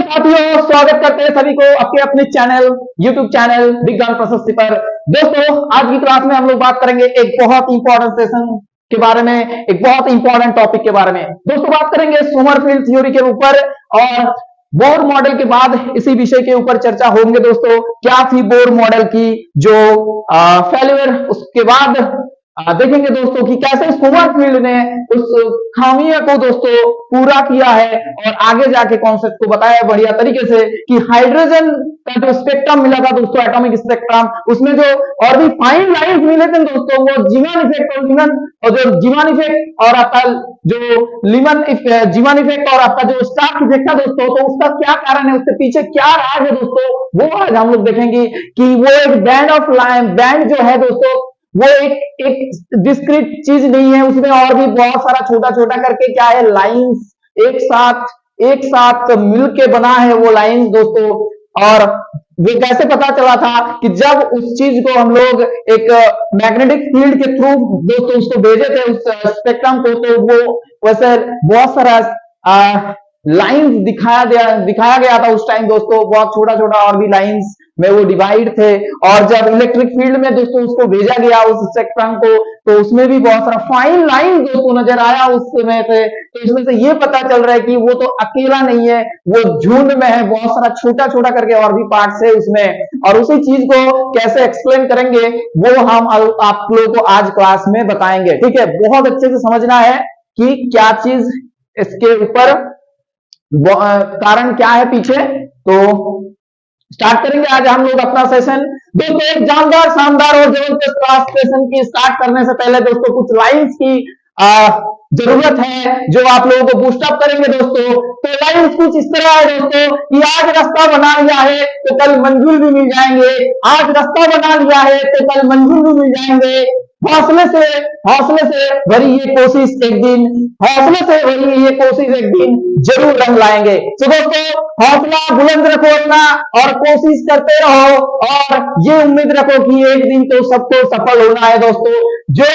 साथियों, स्वागत करते हैं सभी को आपके अपने चैनल YouTube चैनल विज्ञान प्रशस्ति पर। दोस्तों, आज की क्लास में हम लोग बात करेंगे एक बहुत इंपॉर्टेंट सेशन के बारे में, एक बहुत इंपॉर्टेंट टॉपिक के बारे में। दोस्तों, बात करेंगे सोमरफेल्ड थ्योरी के ऊपर और बोर मॉडल के बाद इसी विषय के ऊपर चर्चा होंगे। दोस्तों, क्या थी बोर मॉडल की जो फेल्यूर, उसके बाद देखेंगे दोस्तों कि कैसे सोमरफेल्ड ने उस खामियों को दोस्तों पूरा किया है और आगे जाके कॉन्सेप्ट को बताया बढ़िया तरीके से कि हाइड्रोजन का जो स्पेक्ट्रम मिला था दोस्तों, एटॉमिक स्पेक्ट्रम, उसमें जो और भी फाइन लाइंस मिले थे दोस्तों, वो जीमान इफेक्ट और जो जीमान इफेक्ट और आपका जो लीमन जीमान इफेक्ट और आपका जो स्टार्क इफेक्ट था दोस्तों, तो उसका क्या कारण है, उसके पीछे क्या राज है दोस्तों, वो आज हम लोग देखेंगे कि वो एक बैंड ऑफ लाइन बैंड जो है दोस्तों, वो एक डिस्क्रीट चीज नहीं है, उसमें और भी बहुत सारा छोटा छोटा करके क्या है, लाइंस एक साथ मिलके बना है वो लाइंस दोस्तों। और वो कैसे पता चला था कि जब उस चीज को हम लोग एक मैग्नेटिक फील्ड के थ्रू दोस्तों उसको भेजे थे उस स्पेक्ट्रम को, तो वो वैसे बहुत सारा लाइंस दिखाया गया था उस टाइम दोस्तों, बहुत छोटा छोटा और भी लाइंस में वो डिवाइड थे। और जब इलेक्ट्रिक फील्ड में दोस्तों उसको भेजा गया उस स्पेक्ट्रम को, तो उसमें भी बहुत सारा फाइन लाइन दोस्तों नजर आया उस समय से। तो इसमें से ये पता चल रहा है कि वो तो अकेला नहीं है, वो झुंड में है, बहुत सारा छोटा छोटा करके और भी पार्ट्स है उसमें। और उसी चीज को कैसे एक्सप्लेन करेंगे वो हम आप लोगों को आज क्लास में बताएंगे। ठीक है, बहुत अच्छे से समझना है कि क्या चीज इसके ऊपर कारण क्या है पीछे। तो स्टार्ट करेंगे आज हम लोग अपना सेशन। दोस्तों, एक जानदार, शानदार और जबरदस्त क्लास सेशन की स्टार्ट करने से पहले दोस्तों कुछ लाइंस की जरूरत है जो आप लोगों को बूस्टअप करेंगे दोस्तों। तो लाइंस कुछ इस तरह है दोस्तों कि आज रास्ता बना लिया है तो कल मंजिल भी मिल जाएंगे, आज रास्ता बना लिया है तो कल मंजिल भी मिल जाएंगे। हौसले से भरी ये कोशिश एक दिन, हौसले से भरी ये कोशिश एक दिन जरूर रंग लाएंगे। तो दोस्तों, हौसला बुलंद रखो अपना और कोशिश करते रहो और ये उम्मीद रखो कि एक दिन तो सबको सफल होना है दोस्तों। जो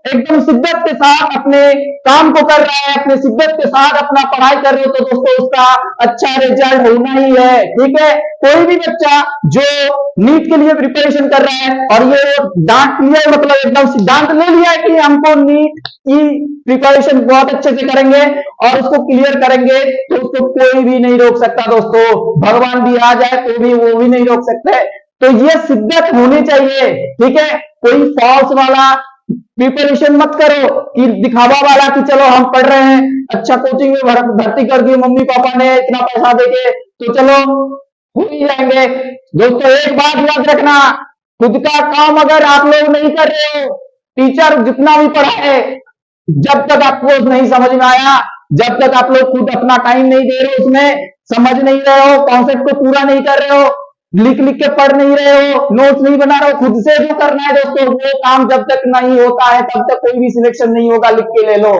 एकदम शिद्दत के साथ अपने काम को कर रहा है, अपने शिद्दत के साथ अपना पढ़ाई कर रहे हो, तो दोस्तों उसका अच्छा रिजल्ट होना ही है। ठीक है, कोई भी बच्चा जो नीट के लिए प्रिपरेशन कर रहा है और ये डांट लिया, मतलब एकदम सिद्धांत ले लिया है कि हमको नीट की प्रिपरेशन बहुत अच्छे से करेंगे और उसको क्लियर करेंगे, तो उसको कोई भी नहीं रोक सकता दोस्तों। भगवान भी आ जाए तो भी वो भी नहीं रोक सकते। तो ये शिद्दत होनी चाहिए। ठीक है, कोई फॉल्स वाला प्रिपरेशन मत करो कि दिखावा वाला कि चलो हम पढ़ रहे हैं, अच्छा कोचिंग में भर्ती कर दी मम्मी पापा ने इतना पैसा देके, तो चलो हो ही जाएंगे। दोस्तों, एक बात याद रखना, खुद का काम अगर आप लोग नहीं कर रहे हो, टीचर जितना भी पढ़ाए, जब तक आपको नहीं समझ में आया, जब तक आप लोग खुद अपना टाइम नहीं दे रहे हो, उसमें समझ नहीं रहे हो, कॉन्सेप्ट को पूरा नहीं कर रहे हो, लिख लिख के पढ़ नहीं रहे हो, नोट्स नहीं बना रहे हो, खुद से जो करना है दोस्तों, वो काम जब तक नहीं होता है तब तक कोई भी सिलेक्शन नहीं होगा। लिख के ले लो।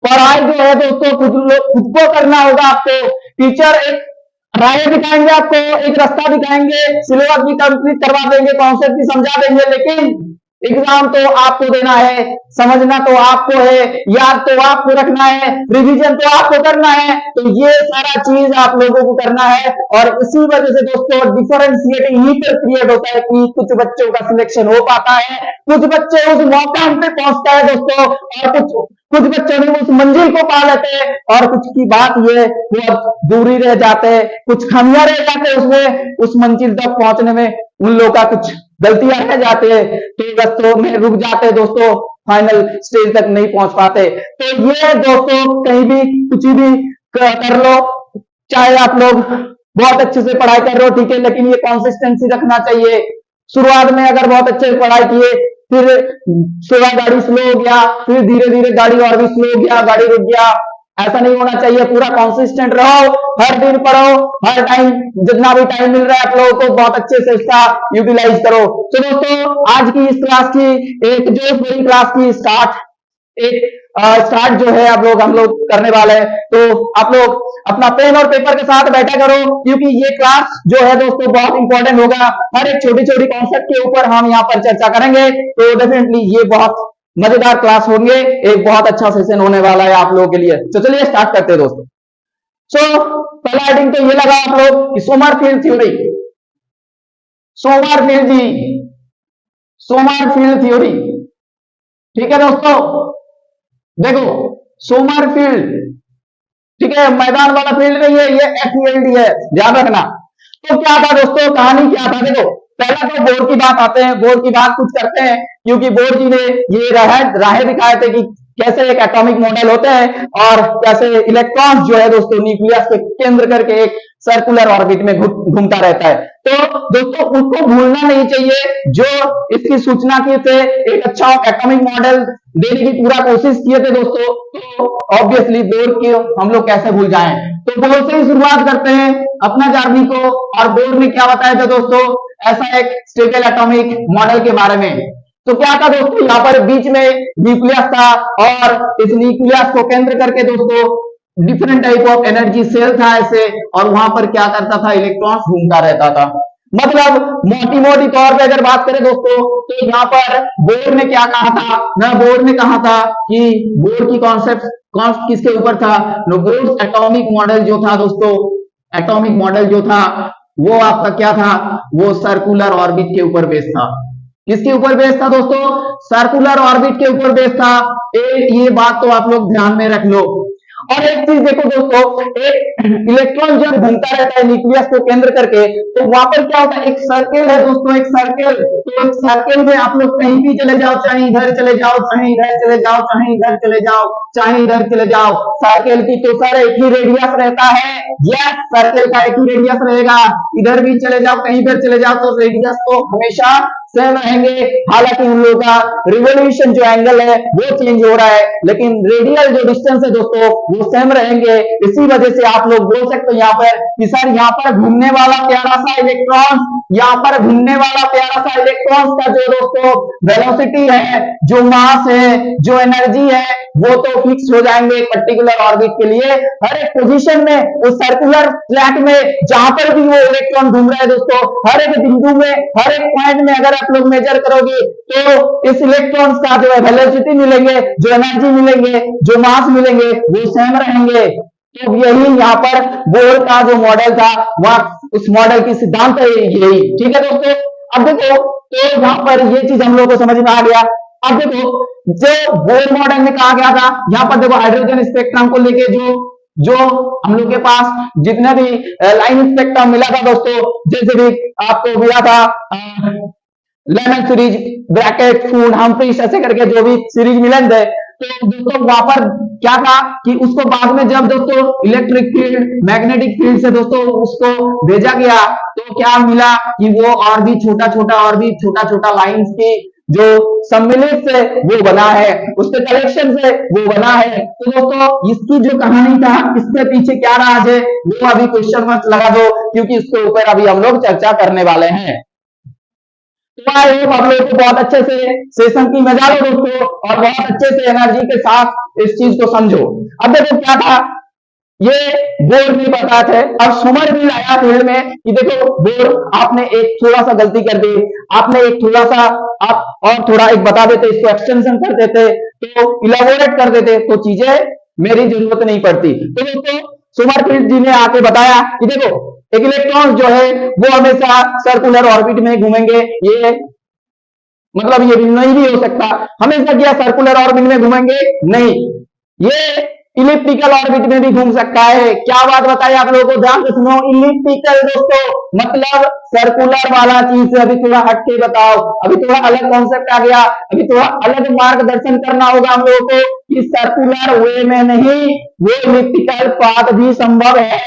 पढ़ाई जो है दोस्तों खुद को करना होगा आपको। टीचर एक राय दिखाएंगे आपको, एक रास्ता दिखाएंगे, सिलेबस भी कंप्लीट करवा देंगे, कॉन्सेप्ट भी समझा देंगे, लेकिन एग्जाम तो आपको देना है, समझना तो आपको है, याद तो आपको रखना है, रिवीजन तो आपको करना है। तो ये सारा चीज आप लोगों को करना है और इसी वजह से दोस्तों डिफरेंशिएट यहीं पर क्रिएट होता है कि कुछ बच्चों का सिलेक्शन हो पाता है, कुछ बच्चे उस मौकाम पे पहुंचता है दोस्तों, और कुछ बच्चों ने उस मंजिल को पा लेते हैं और कुछ की बात ये वो अब दूरी रह जाते हैं, कुछ खामियां रह जाते हैं उसमें, उस मंजिल तक पहुंचने में उन लोगों का कुछ गलतियां रह जाते हैं, तो दोस्तों में रुक जाते हैं दोस्तों, फाइनल स्टेज तक नहीं पहुंच पाते। तो ये दोस्तों कहीं भी कुछ भी कर लो, चाहे आप लोग बहुत अच्छे से पढ़ाई कर रहे हो, ठीक है, लेकिन ये कंसिस्टेंसी रखना चाहिए। शुरुआत में अगर बहुत अच्छे से पढ़ाई किए, फिर सुबह गाड़ी स्लो हो गया, फिर धीरे धीरे गाड़ी और भी स्लो हो गया, गाड़ी रुक गया, ऐसा नहीं होना चाहिए। पूरा कंसिस्टेंट रहो, हर दिन पढ़ो, हर टाइम जितना भी टाइम मिल रहा है आप लोगों को बहुत अच्छे से उसका यूटिलाइज करो। तो दोस्तों, आज की इस क्लास की एक जोश भरी क्लास की स्टार्ट जो है हम लोग करने वाले हैं। तो आप लोग अपना पेन और पेपर के साथ बैठा करो, क्योंकि ये क्लास जो है दोस्तों बहुत इंपॉर्टेंट होगा। हर एक छोटी छोटी कॉन्सेप्ट के ऊपर हम यहाँ पर चर्चा करेंगे, तो डेफिनेटली ये बहुत मजेदार क्लास होंगे, एक बहुत अच्छा सेशन होने वाला है आप लोगों के लिए। तो चलिए स्टार्ट करते हैं दोस्तों। सो पहला हेडिंग तो ये लगा आप लोग कि सोमरफेल्ड थ्योरी, सोमरफेल्ड जी, सोमरफेल्ड थ्योरी। ठीक है दोस्तों, देखो सोमरफेल्ड, ठीक है, मैदान वाला फील्ड नहीं है, ये एफीएलडी है, ध्यान रखना। तो क्या था दोस्तों, कहानी क्या था, देखो पहला तो बोर की बात आते हैं, बोर की बात कुछ करते हैं, क्योंकि बोर जी ने ये राहें दिखाए थे कि कैसे एक एटॉमिक मॉडल होता है और कैसे इलेक्ट्रॉन जो है दोस्तों न्यूक्लियस के केंद्र करके एक सर्कुलर ऑर्बिट में घूमता रहता है। तो दोस्तों उसको भूलना नहीं चाहिए, जो इसकी सूचना किए थे, एक अच्छा एटॉमिक मॉडल देने की पूरा कोशिश किए थे दोस्तों। तो ऑब्वियसली बोर के हम लोग कैसे भूल जाएं, तो बोर से ही शुरुआत करते हैं अपना जर्नी को। और बोर ने क्या बताया था दोस्तों, ऐसा एक स्टेबल एटॉमिक मॉडल के बारे में। तो क्या था दोस्तों, यहाँ पर बीच में न्यूक्लियस था और इस न्यूक्लियस को केंद्र करके दोस्तों different type of energy cell था ऐसे, और वहां पर क्या करता था, इलेक्ट्रॉन्स घूमता रहता था। मतलब मोटी मोटी तौर पे अगर बात करें दोस्तों, तो यहाँ पर बोर ने क्या कहा था ना, बोर ने कहा था कि बोर की कॉन्सेप्ट किसके ऊपर था, बोर्स एटॉमिक मॉडल जो था दोस्तों, एटॉमिक मॉडल जो था वो आपका क्या था, वो सर्कुलर ऑर्बिट के ऊपर बेस्ड था। किसके ऊपर बेस्ड था दोस्तों, सर्कुलर ऑर्बिट के ऊपर बेस्ड था। ये बात तो आप लोग ध्यान में रख लो। और एक चीज देखो दोस्तों, एक इलेक्ट्रॉन जब घूमता रहता है न्यूक्लियस को केंद्र करके, तो वहां पर क्या होता है, एक सर्कल है दोस्तों, एक सर्कल। तो एक सर्कल में आप लोग कहीं भी चले जाओ, चाहे इधर चले जाओ, चाहे इधर चले जाओ, चाहे इधर चले जाओ, चाहे इधर चले जाओ, सर्कल की तो सर एक ही रेडियस रहता है। यस, सर्कल का एक ही रेडियस रहेगा, इधर भी चले जाओ, कहीं पर चले जाओ, तो रेडियस तो हमेशा सेम रहेंगे। हालांकि उन लोगों का रिवोल्यूशन जो एंगल है वो चेंज हो रहा है, लेकिन रेडियल जो डिस्टेंस है दोस्तों वो सेम रहेंगे। इसी वजह से आप लोग बोल सकते हो यहाँ पर कि सर यहाँ पर घूमने वाला प्यारा सा इलेक्ट्रॉन, यहाँ पर घूमने वाला प्यारा सा इलेक्ट्रॉन का जो दोस्तों वेलोसिटी है, जो मास है, जो एनर्जी है, वो तो फिक्स हो जाएंगे एक पर्टिकुलर ऑर्बिट के लिए। हर एक पोजीशन में उस सर्कुलर फ्लैट में जहां पर भी वो इलेक्ट्रॉन घूम रहा है दोस्तों, हर एक बिंदु में, हर एक पॉइंट में अगर आप लोग मेजर करोगे तो इस इलेक्ट्रॉन्स का जो है वेलोसिटी मिलेंगे, जो एनर्जी मिलेंगे, जो मास मिलेंगे, वो सेम रहेंगे। तो यही यहाँ पर बोर का जो मॉडल था, वह उस मॉडल की सिद्धांत है यही। ठीक है दोस्तों, अब देखो तो यहाँ पर ये चीज हम लोग को समझ में आ गया। अब देखो जो बोर मॉडल में कहा गया था, यहाँ पर देखो हाइड्रोजन स्पेक्ट्रम को लेके जो हम लोग के पास जितने भी लाइन स्पेक्ट्रम मिला था दोस्तों, जैसे भी आपको मिला था lemon series, bracket, food, Humphreys, ऐसे करके जो भी सीरीज मिले थे, तो दोस्तों वहां पर क्या था कि उसको बाद में जब दोस्तों इलेक्ट्रिक फील्ड, मैग्नेटिक फील्ड से दोस्तों उसको भेजा गया, तो क्या मिला कि वो और भी छोटा छोटा लाइंस की जो सम्मिलित से वो बना है, उसके कलेक्शन से वो बना है। तो दोस्तों इसकी जो कहानी था, इसके पीछे क्या राज है, वो अभी क्वेश्चन मार्क लगा दो, क्योंकि इसके ऊपर अभी हम लोग चर्चा करने वाले हैं। तो आई होप आप लोग को बहुत अच्छे से सेशन की मजा लो दोस्तों, और बहुत अच्छे से एनर्जी के साथ इस चीज को समझो। अब देखो क्या था, ये बोर नहीं पता थे, अब सोमरफेल्ड आया फील्ड में कि देखो बोर आपने एक थोड़ा सा गलती कर दी, आपने एक थोड़ा सा आप और थोड़ा एक बता देते, इसको एक्सटेंशन कर देते, तो इलेबोरेट कर देते, तो चीजें मेरी जरूरत नहीं पड़ती। तो दोस्तों सोमरफेल्ड जी ने आके बताया कि देखो एक इलेक्ट्रॉन जो है वो हमेशा सर्कुलर ऑर्बिट में घूमेंगे, ये मतलब ये नहीं भी हो सकता हमेशा क्या सर्कुलर ऑर्बिट में घूमेंगे, नहीं, ये इलिप्टिकल ऑर्बिट में भी घूम सकता है। क्या बात बताइए आप लोगों को, ध्यान से सुनो, इलिप्टिकल दोस्तों मतलब सर्कुलर वाला चीज से अभी थोड़ा हट के बताओ, अभी थोड़ा अलग कॉन्सेप्ट आ गया, अभी थोड़ा अलग मार्गदर्शन करना होगा हम लोगों को कि सर्कुलर वे में नहीं, वो इलिप्टिकल पाथ भी संभव है,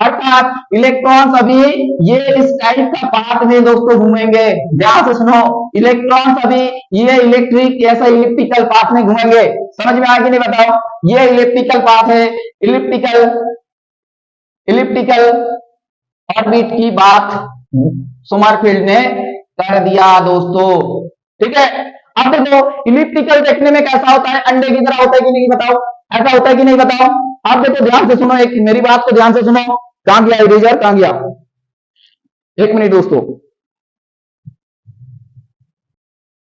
अर्थात इलेक्ट्रॉन्स अभी ये इस टाइप का पाथ में दोस्तों घूमेंगे। ध्यान से सुनो, इलेक्ट्रॉन्स अभी ये इलेक्ट्रिक ऐसा इलिप्टिकल पाथ में घूमेंगे। समझ में आया कि नहीं बताओ, ये इलिप्टिकल पाथ है, इलिप्टिकल ऑर्बिट की बात सोमरफेल्ड ने कर दिया दोस्तों। ठीक है, अब देखो इलिप्टिकल देखने में कैसा होता है, अंडे की तरह होता है कि नहीं बताओ, ऐसा होता है कि नहीं बताओ। आप देखो ध्यान से सुनो, एक मेरी बात को ध्यान से सुनो, कहां गया इरेजर, कहां गया, एक मिनट दोस्तों,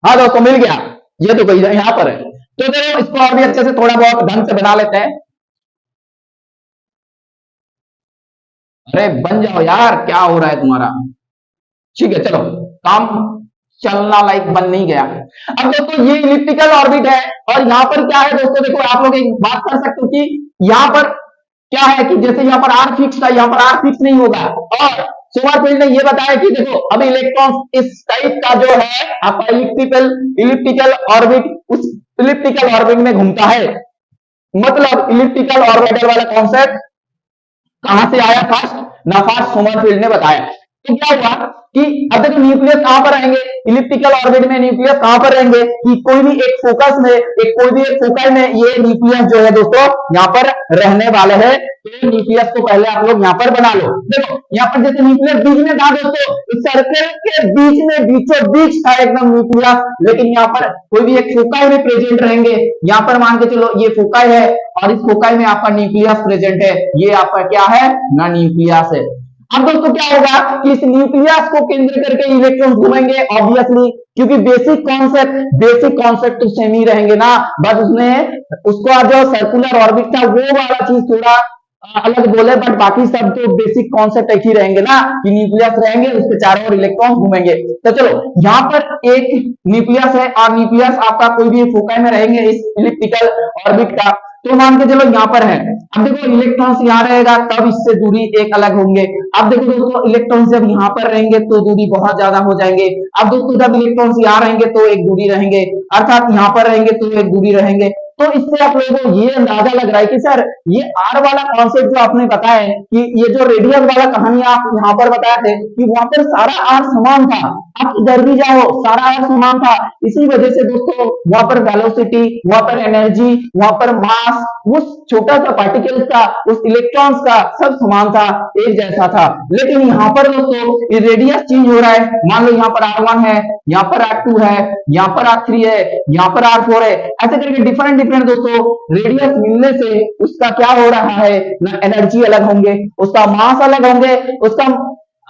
हाँ दोस्तों मिल गया, ये तो कहीं यहां पर है। तो देखो इसको और भी अच्छे से थोड़ा बहुत ढंग से बना लेते हैं। अरे बन जाओ यार, क्या हो रहा है तुम्हारा। ठीक है चलो, काम चलना लाइक बन नहीं गया। अब दोस्तों ये इलिप्टिकल ऑर्बिट है, और यहाँ पर क्या है दोस्तों, देखो आप लोग एक बात कर सकते हो कि यहाँ पर क्या है कि जैसे यहाँ पर आर फिक्स था, यहाँ पर आर फिक्स नहीं होगा। और सोमरफेल्ड ने ये बताया कि देखो अभी इलेक्ट्रॉन इस टाइप का जो है आपका इलिप्टिकल इलिप्टिकल ऑर्बिट उस इलिप्टिकल ऑर्बिट में घूमता है। मतलब इलिप्टिकल ऑर्बिटल वाला कॉन्सेप्ट कहां से आया? फर्स्ट नाफास्ट सोमरफील्ड ने बताया। तो क्या हुआ कि अब देखो न्यूक्लियस कहां पर रहेंगे, इलिप्टिकल ऑर्बिट में न्यूक्लियस कहां पर रहेंगे कि कोई भी एक फोकस में कोई भी एक फोकस में ये न्यूक्लियस जो है दोस्तों यहाँ पर रहने वाले हैं। तो न्यूक्लियस को पहले आप लोग यहाँ पर बना लो। देखो यहाँ पर जैसे न्यूक्लियस बीच में था दोस्तों, इस सर्कल के बीच में बीचों बीच था एकदम न्यूक्लियस, लेकिन यहाँ पर कोई भी एक फोकाई में प्रेजेंट रहेंगे। यहाँ पर मान के चलो ये फोकाई है और इस फोकाई में आपका न्यूक्लियस प्रेजेंट है, ये आपका क्या है ना, न्यूक्लियस है। अब दोस्तों क्या होगा कि इस न्यूक्लियस को केंद्र करके इलेक्ट्रॉन घूमेंगे ऑब्वियसली, क्योंकि बेसिक कॉन्सेप्ट तो सेम ही रहेंगे ना, बस उसने उसको जो सर्कुलर ऑर्बिट था वो वाला चीज थोड़ा अलग बोले, बट बाकी सब तो बेसिक कॉन्सेप्ट एक ही रहेंगे ना, कि न्यूक्लियस रहेंगे उसके चारों ओर इलेक्ट्रॉन घूमेंगे। तो चलो यहाँ पर एक न्यूक्लियस है और न्यूक्लियस आपका कोई भी फोकाई में रहेंगे इस इलिप्टिकल ऑर्बिट का, तो मान के चलो यहाँ पर है। अब देखो इलेक्ट्रॉन्स यहाँ रहेगा तब इससे दूरी एक अलग होंगे। अब देखो दोस्तों इलेक्ट्रॉन जब यहाँ पर रहेंगे तो दूरी बहुत ज्यादा हो जाएंगे। अब दोस्तों जब इलेक्ट्रॉन्स यहाँ रहेंगे तो एक दूरी रहेंगे, अर्थात यहाँ पर रहेंगे तो एक दूरी रहेंगे। तो इससे आप लोगों को ये अंदाजा लग रहा है कि सर ये आर वाला कॉन्सेप्ट जो आपने बताया है कि ये जो रेडियस वाला कहानी आप यहाँ पर बताए थे कि वहां पर सारा आर समान था, आप इधर भी जाओ सारा आर समान था। इसी वजह से दोस्तों वहां पर वेलोसिटी, वहां पर एनर्जी, वहां पर मास, उस छोटा सा पार्टिकल्स का, उस इलेक्ट्रॉन्स का सब समान था, एक जैसा था। लेकिन यहाँ पर दोस्तों ये रेडियस चेंज हो रहा है। मान लो यहाँ पर R1 है, यहाँ पर R2 है, यहाँ पर R3 है, यहाँ पर R4 है, ऐसे करके डिफरेंट दोस्तों रेडियस मिलने से उसका क्या हो रहा है ना, एनर्जी अलग होंगे, उसका मास अलग होंगे, उसका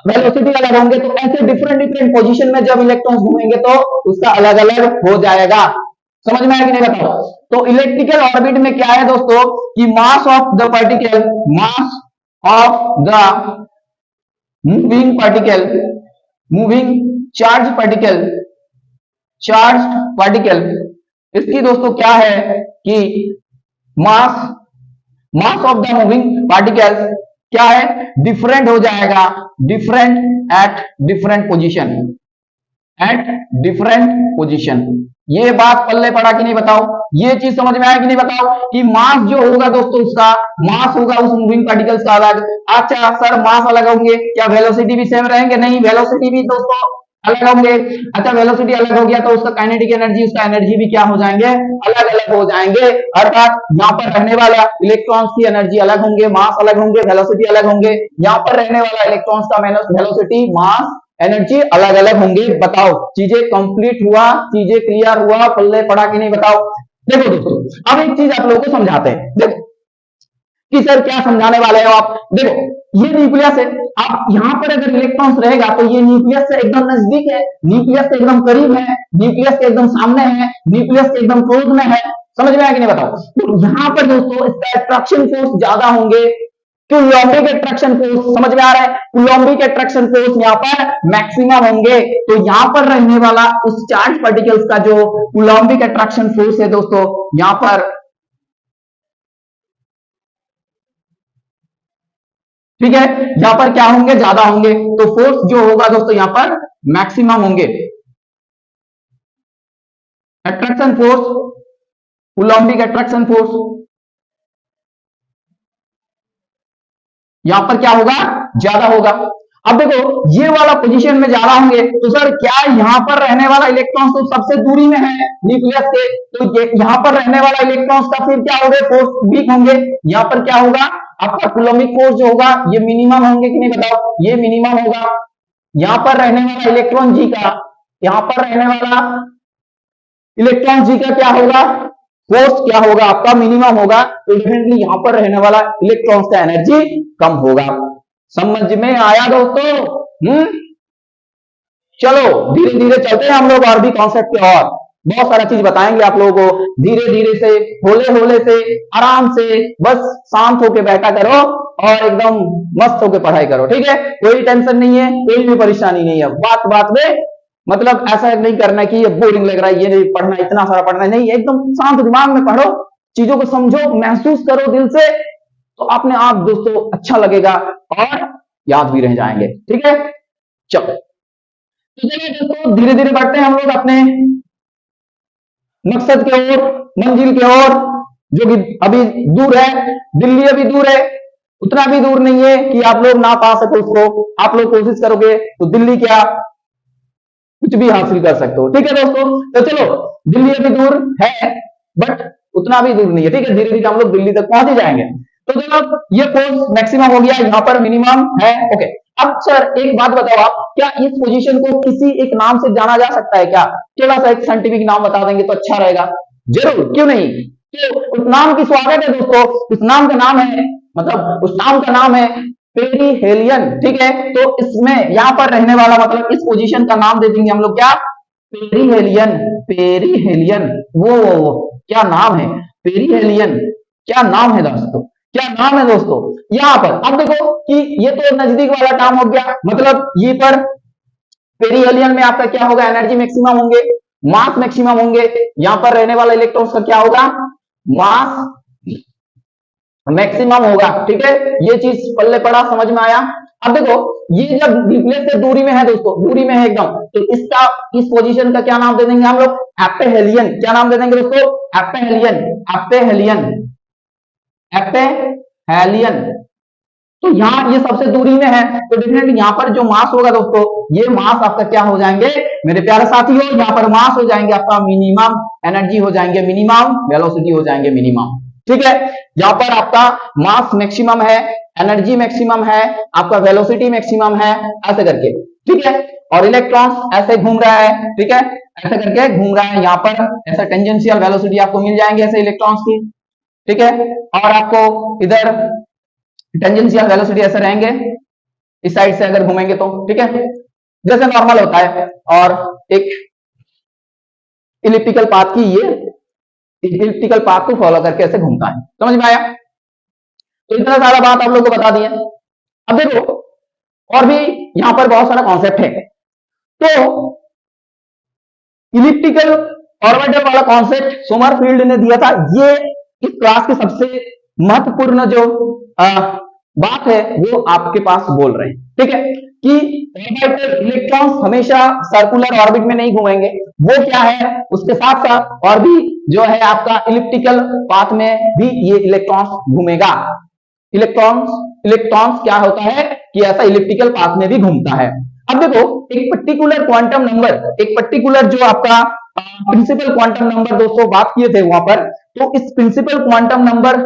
वेलोसिटी अलग होंगे। तो ऐसे डिफरेंट पोजीशन में जब इलेक्ट्रॉन्स घूमेंगे तो उसका अलग अलग हो जाएगा। समझ में आया कि नहीं बताओ? तो इलेक्ट्रिकल ऑर्बिट में क्या है दोस्तों कि mass of the particle, mass of the moving particle, moving charge particle, इसकी दोस्तों क्या है कि mass of the moving particle क्या है, डिफरेंट हो जाएगा, डिफरेंट एट डिफरेंट पोजीशन। ये बात पल्ले पड़ा कि नहीं बताओ? ये चीज समझ में आया कि नहीं बताओ कि मास जो होगा दोस्तों उसका मास होगा उस मूविंग पार्टिकल्स का अलग। अच्छा सर मास अलग होंगे, क्या वेलोसिटी भी सेम रहेंगे? नहीं, वेलोसिटी भी दोस्तों अलग होंगे। अच्छा वेलोसिटी अलग हो गया तो उसका काइनेटिक एनर्जी, उसका एनर्जी भी क्या हो जाएंगे, अलग अलग हो जाएंगे। अर्थात यहाँ पर रहने वाला इलेक्ट्रॉन्स की एनर्जी अलग होंगे, मास अलग होंगे, वेलोसिटी अलग होंगे। यहाँ पर रहने वाला इलेक्ट्रॉन्स का वेलोसिटी, मास, एनर्जी अलग अलग होंगे। बताओ चीजें कंप्लीट हुआ, चीजें क्लियर हुआ, पल्ले पड़ा कि नहीं बताओ? देखो दोस्तों अब एक चीज आप लोगों को समझाते हैं। देखो कि सर क्या समझाने वाले हो आप? देखो ये न्यूक्लियस है, आप यहाँ पर अगर इलेक्ट्रॉन्स रहेगा तो ये न्यूक्लियस से एकदम नजदीक है, न्यूक्लियस से एकदम करीब है, न्यूक्लियस के एकदम सामने है, न्यूक्लियस के एकदम क्लोज में है। समझ में आया कि नहीं बताओ? तो यहाँ पर दोस्तों इसका अट्रैक्शन फोर्स ज्यादा होंगे। कूलॉम्बिक अट्रैक्शन फोर्स समझ में आ रहा है? कूलॉम्बिक अट्रैक्शन फोर्स यहाँ पर मैक्सिमम होंगे। तो यहाँ पर रहने वाला उस चार्ज पार्टिकल्स का जो कूलॉम्बिक अट्रैक्शन फोर्स है दोस्तों, यहाँ पर ठीक है, यहां पर क्या होंगे, ज्यादा होंगे। तो फोर्स जो होगा दोस्तों यहां पर मैक्सिमम होंगे। अट्रैक्शन फोर्स, कूलॉम्बिक अट्रैक्शन फोर्स यहां पर क्या होगा, ज्यादा होगा। अब देखो ये वाला पोजीशन में ज्यादा होंगे तो सर क्या यहां पर रहने वाला इलेक्ट्रॉन्स तो सबसे दूरी में है न्यूक्लियस से, तो यहां पर रहने वाला इलेक्ट्रॉन्स का फिर क्या होगा, फोर्स वीक होंगे। यहां पर क्या होगा आपका कूलॉम्बिक फोर्स जो होगा ये मिनिमम होंगे कि नहीं बताओ? ये मिनिमम होगा। यहां पर रहने वाला इलेक्ट्रॉन जी का, यहां पर रहने वाला इलेक्ट्रॉन जी का क्या होगा, फोर्स क्या होगा आपका, मिनिमम होगा। तो डेफिनेटली यहां पर रहने वाला इलेक्ट्रॉन्स का एनर्जी कम होगा। समझ में आया दोस्तों? चलो धीरे धीरे चलते हैं हम लोग और भी कॉन्सेप्ट पे। और बहुत सारा चीज बताएंगे आप लोगों को। धीरे धीरे से, होले होले से, आराम से, बस शांत होके बैठा करो और एकदम मस्त होके पढ़ाई करो, ठीक है। कोई टेंशन नहीं है, कोई भी परेशानी नहीं है। बात बात में मतलब ऐसा नहीं करना कि ये बोरिंग लग रहा है, ये नहीं पढ़ना, इतना सारा पढ़ना नहीं, एकदम शांत दिमाग में पढ़ो, चीजों को समझो, महसूस करो दिल से, तो अपने आप दोस्तों अच्छा लगेगा और याद भी रह जाएंगे, ठीक है। चलो तो चलिए दोस्तों, धीरे धीरे बढ़ते हैं हम लोग अपने मकसद के ओर, मंजिल के ओर, जो कि अभी दूर है। दिल्ली अभी दूर है, उतना भी दूर नहीं है कि आप लोग ना पा सको उसको। आप लोग कोशिश करोगे तो दिल्ली क्या कुछ भी हासिल कर सकते हो, ठीक है दोस्तों। तो चलो, दिल्ली अभी दूर है बट उतना भी दूर नहीं है, ठीक है। धीरे धीरे हम लोग दिल्ली तक पहुंच ही जाएंगे। तो चलो, ये कोर्स मैक्सिमम हो गया, यहाँ पर मिनिमम है, ओके। अब सर एक बात बताओ आप, क्या इस पोजीशन को किसी एक नाम से जाना जा सकता है क्या? थोड़ा सा एक साइंटिफिक नाम बता देंगे तो अच्छा रहेगा। जरूर, क्यों नहीं। तो उस नाम की स्वागत है दोस्तों। उस नाम का नाम है, मतलब उस नाम का नाम है पेरिहेलियन, ठीक है। तो इसमें यहाँ पर रहने वाला, मतलब इस पोजीशन का नाम दे देंगे हम लोग क्या, पेरिहेलियन। पेरिहेलियन, वो क्या नाम है, पेरिहेलियन, क्या नाम है दोस्तों, क्या नाम है दोस्तों। यहाँ पर अब देखो कि ये तो नजदीक वाला काम हो गया, मतलब ये पर पेरिहेलियन में आपका क्या होगा, एनर्जी मैक्सिमम होंगे, मास मैक्सिमम होंगे। यहाँ पर रहने वाला इलेक्ट्रॉन्स का क्या होगा, मास मैक्सिमम होगा, ठीक है। ये चीज पल्ले पड़ा, समझ में आया। अब देखो, ये जब न्यूक्लियस से दूरी में है दोस्तों, दूरी में है एकदम, तो इसका, इस पोजीशन का क्या नाम दे देंगे हम लोग, एपेहेलियन। क्या नाम दे देंगे दोस्तों, एपेहेलियन। एपेहेलियन, एपेहेलियन। तो यहाँ ये सबसे दूरी में है, तो डेफिनेटली यहाँ पर जो मास होगा दोस्तों, ये मास आपका क्या हो जाएंगे मेरे प्यारे साथियों, यहाँ पर मास हो जाएंगे आपका मिनिमम, एनर्जी हो जाएंगे मिनिमम, वेलोसिटी हो जाएंगे मिनिमम, ठीक है। यहाँ पर आपका मास मैक्सिमम है, एनर्जी मैक्सिमम है, आपका वेलोसिटी मैक्सिमम है, ऐसे करके, ठीक है। और इलेक्ट्रॉन्स ऐसे घूम रहा है, ठीक है, ऐसे करके घूम रहा है। यहाँ पर ऐसा टेंजेंशियल वेलोसिटी आपको मिल जाएंगे ऐसे इलेक्ट्रॉन्स की, ठीक है। और आपको इधर टेंजेंशियल वेलोसिटी ऐसे रहेंगे, इस साइड से अगर घूमेंगे तो, ठीक है, जैसे नॉर्मल होता है। और एक इलिप्टिकल पाथ की, ये इलिप्टिकल पाथ को फॉलो करके ऐसे घूमता है, समझ में आया। तो इतना सारा बात आप लोगों को बता दिया। अब देखो, और भी यहां पर बहुत सारा कॉन्सेप्ट है। तो इलिप्टिकल ऑर्बिटल वाला कॉन्सेप्ट सोमरफील्ड ने दिया था। ये इस क्लास की सबसे महत्वपूर्ण जो बात है वो आपके पास बोल रहे हैं, ठीक है, कि ऑर्बिटल इलेक्ट्रॉन्स हमेशा सर्कुलर ऑर्बिट में नहीं घूमेंगे। वो क्या है, उसके साथ साथ और भी जो है आपका इलिप्टिकल पाथ में भी ये इलेक्ट्रॉन्स घूमेगा। इलेक्ट्रॉन्स क्या होता है कि ऐसा इलिप्टिकल पाथ में भी घूमता है। अब देखो, एक पर्टिकुलर क्वांटम नंबर, एक पर्टिकुलर जो आपका प्रिंसिपल क्वांटम नंबर दोस्तों बात किए थे वहां पर, तो इस principal quantum number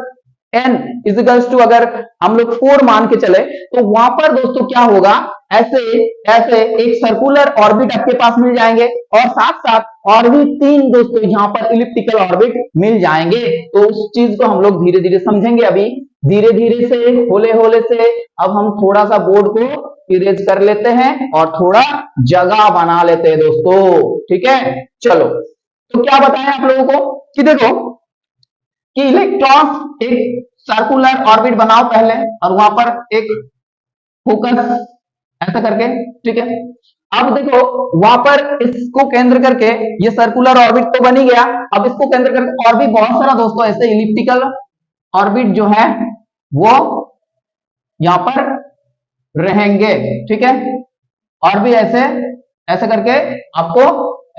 n equals to, अगर हम लोग 4 मान के चले, तो वहां पर दोस्तों क्या होगा, ऐसे ऐसे एक सर्कुलर ऑर्बिट आपके पास मिल जाएंगे, और साथ साथ और भी 3 दोस्तों यहाँ पर इलिप्टिकल ऑर्बिट मिल जाएंगे। तो उस चीज को हम लोग धीरे धीरे समझेंगे। अभी धीरे धीरे से, होले होले से, अब हम थोड़ा सा बोर्ड को इरेज कर लेते हैं और थोड़ा जगह बना लेते हैं दोस्तों, ठीक है। चलो, तो क्या बताएं आप लोगों को कि देखो कि इलेक्ट्रॉन एक सर्कुलर ऑर्बिट बनाओ पहले, और वहां पर एक फोकस ऐसा करके, ठीक है। अब देखो, वहां पर इसको केंद्र करके, ये सर्कुलर ऑर्बिट तो बन ही गया, अब इसको केंद्र करके और भी बहुत सारा दोस्तों ऐसे इलिप्टिकल ऑर्बिट जो है वो यहां पर रहेंगे, ठीक है। और भी ऐसे ऐसे करके आपको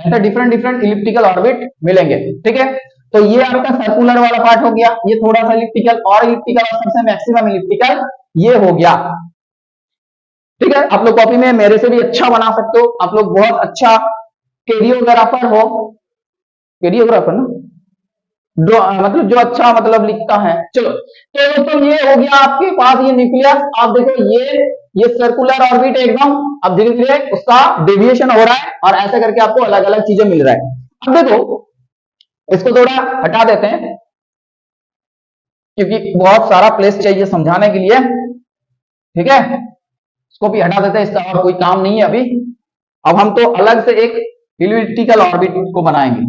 ऐसे डिफरेंट डिफरेंट इलिप्टिकल ऑर्बिट मिलेंगे, ठीक है। तो ये आपका सर्कुलर वाला पार्ट हो गया, ये थोड़ा सा इलिप्टिकल और इलिप्टिकल, और सबसे मैक्सिमम इलिप्टिकल ये हो गया, ठीक है। आप लोग कॉपी में मेरे से भी अच्छा बना सकते हो, आप लोग बहुत अच्छा कैरियोग्राफर हो, कैरियोग्राफर ना, मतलब जो अच्छा मतलब लिखता है। चलो, तो दोस्तों ये हो गया आपके पास ये न्यूक्लियस। आप देखो, ये सर्कुलर ऑर्बिट एकदम, अब धीरे धीरे उसका डेविएशन हो रहा है, और ऐसे करके आपको अलग अलग चीजें मिल रहा है। अब देखो, इसको थोड़ा हटा देते हैं क्योंकि बहुत सारा प्लेस चाहिए समझाने के लिए, ठीक है। इसको भी हटा देते हैं, इसका और कोई काम नहीं है अभी। अब हम तो अलग से एक इलिप्टिकल ऑर्बिट को बनाएंगे,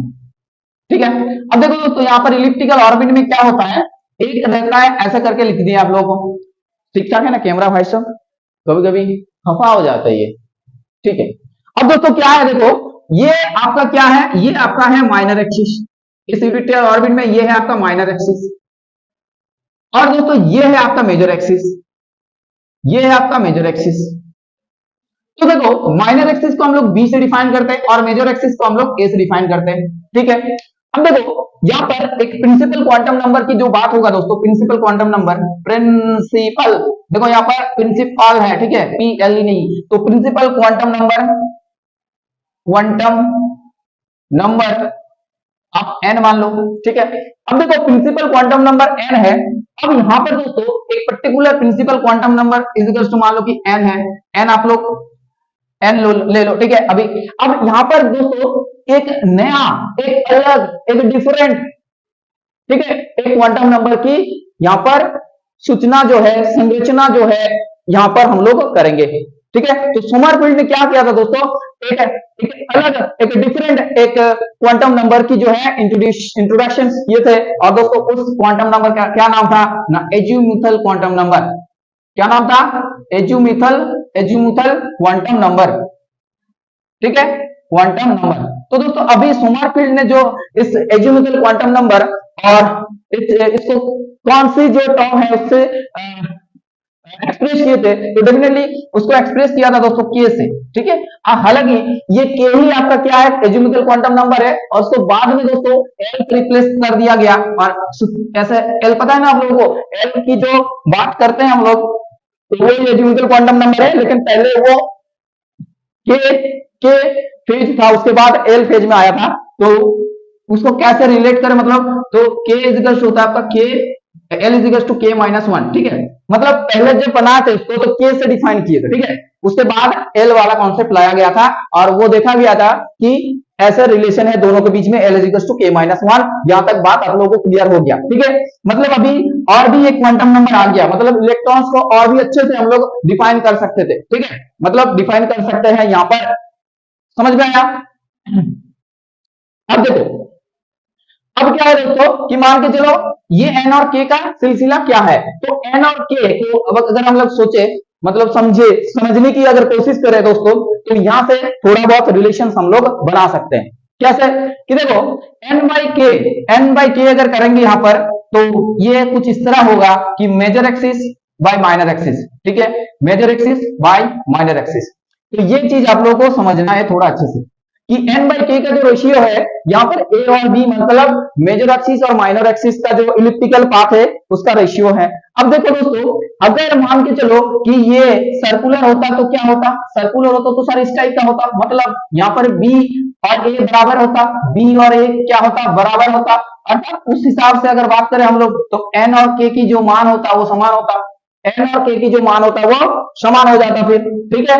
ठीक है। अब देखो दोस्तों यहाँ पर इलिप्टिकल ऑर्बिट में क्या होता है, एक रहता है ऐसा करके लिख दिया आप लोगों को, ठीक ठाक है ना कैमरा भाई साहब, कभी कभी खफा हो जाता है ये, ठीक है। अब दोस्तों क्या है, देखो ये आपका क्या है, ये आपका है माइनर एक्सिस, इस इलिप्टिकल ऑर्बिट में ये है आपका माइनर एक्सिस, और दोस्तों ये है आपका मेजर एक्सिस, ये है आपका मेजर एक्सिस। तो देखो माइनर एक्सिस को हम लोग बी से डिफाइन करते हैं और मेजर एक्सिस को हम लोग ए से डिफाइन करते हैं, ठीक है। अब देखो यहाँ पर एक प्रिंसिपल क्वांटम नंबर की जो बात होगा दोस्तों, प्रिंसिपल क्वांटम नंबर, प्रिंसिपल, देखो यहाँ पर प्रिंसिपल है, ठीक है, पी एल ई नहीं, तो principal quantum number, quantum number आप एन मान लो, ठीक है। अब देखो प्रिंसिपल क्वांटम नंबर एन है, अब यहां पर दोस्तों एक particular principal quantum number is two मान लो कि एन है, एन आप लोग एन ले लो, ठीक है। अभी अब यहां पर दोस्तों एक नया, एक अलग, एक डिफरेंट, ठीक है, एक क्वांटम नंबर की यहां पर सूचना जो है, संरचना जो है यहां पर हम लोग करेंगे, ठीक है। तो सोमरफेल्ड ने क्या किया था दोस्तों, एक अलग, एक डिफरेंट, एक क्वांटम नंबर की जो है इंट्रोडक्शन किए थे, और दोस्तों उस क्वांटम नंबर का क्या नाम था ना, एज्यूमिथल क्वांटम नंबर, क्या नाम था, एज्यूमिथल क्वांटम नंबर, ठीक है, क्वांटम नंबर। तो दोस्तों अभी सोमरफेल्ड ने जो इस एज्यूमिथल क्वांटम नंबर और इसको कौन सी जो टर्म है उससे एक्सप्रेस किए थे, तो डेफिनेटली उसको एक्सप्रेस किया था दोस्तों के से, ठीक है। हालांकि ये के ही आपका क्या है, एज्यूमिथल क्वांटम नंबर है, और उसको बाद में दोस्तों एल रिप्लेस कर दिया गया, और ऐसे एल पता है ना आप लोगों को, एल की जो बात करते हैं हम लोग तो वो एज्यूमिथल क्वांटम नंबर है, लेकिन पहले वो के फेज था, उसके बाद एल फेज में आया था, तो उसको कैसे रिलेट करें, मतलब तो के इजिकल्स होता है आपका के, एल इजिकल्स टू के माइनस वन, ठीक है। मतलब पहले जब बनाए थे उसको तो के से डिफाइन किए थे, ठीक है, उसके बाद एल वाला कॉन्सेप्ट लाया गया था, और वो देखा गया था कि ऐसा रिलेशन है दोनों के बीच में, एल इजिकल्स टू के माइनस वन, यहां तक बात आप लोगों को क्लियर हो गया, ठीक है। मतलब अभी और भी एक क्वांटम नंबर आ गया, मतलब इलेक्ट्रॉन्स को और भी अच्छे से हम लोग डिफाइन कर सकते थे, ठीक है, मतलब डिफाइन कर सकते हैं यहां पर, समझ में आया। अब देखो अब क्या है दोस्तों कि मान के चलो ये एन और के का सिलसिला क्या है, तो एन और के को अब अगर हम लोग सोचे, मतलब समझने की अगर कोशिश करें दोस्तों, तो यहां से थोड़ा बहुत रिलेशन हम लोग बना सकते हैं, कैसे कि देखो एन बाई के अगर करेंगे यहां पर, तो ये कुछ इस तरह होगा कि major axis by minor axis, ठीक है, major axis by minor axis. तो ये चीज आप लोगों को समझना है थोड़ा अच्छे से कि एन बाई के का जो रेशियो है यहाँ पर ए और बी, मतलब मेजर एक्सिस और माइनर एक्सिस का जो इलिप्टिकल पाथ है उसका रेशियो है। अब देखो दोस्तों अगर मान के चलो कि ये सर्कुलर होता तो क्या होता, सर्कुलर होता तो सर इस टाइप का होता, मतलब यहाँ पर बी और ए बराबर होता, बी और ए क्या होता, बराबर होता, अर्थात उस हिसाब से अगर बात करें हम लोग तो एन और के की जो मान होता वो समान होता, एन और के की जो मान होता वो समान हो जाता फिर, ठीक है।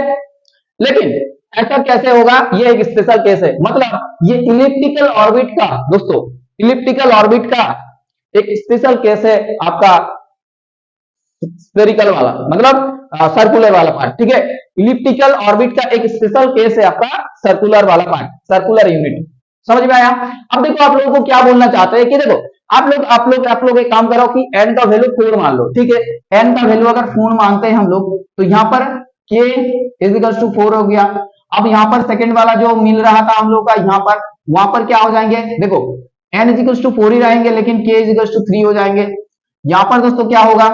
लेकिन ऐसा कैसे होगा, ये एक स्पेशल केस है, मतलब ये इलिप्टिकल ऑर्बिट का दोस्तों, इलिप्टिकल ऑर्बिट का एक स्पेशल केस है आपका स्फेरिकल वाला, मतलब सर्कुलर वाला पार्ट, ठीक है। इलिप्टिकल ऑर्बिट का एक स्पेशल केस है आपका सर्कुलर वाला पार्ट, सर्कुलर यूनिट, समझ में आया। अब देखो आप लोगों को क्या बोलना चाहते हैं कि देखो आप लोग एक काम करो कि एन का वैल्यू 4 मान लो, ठीक है, एन का वैल्यू अगर 4 मानते हैं हम लोग, तो यहाँ पर के इजिकल्स टू 4 हो गया। अब यहाँ पर सेकंड वाला जो मिल रहा था हम लोग का, यहाँ पर वहां पर क्या हो जाएंगे, देखो एन इजिकल्स टू 4 ही रहेंगे, लेकिन के इजिकल्स टू 3 हो जाएंगे। यहाँ पर दोस्तों क्या होगा,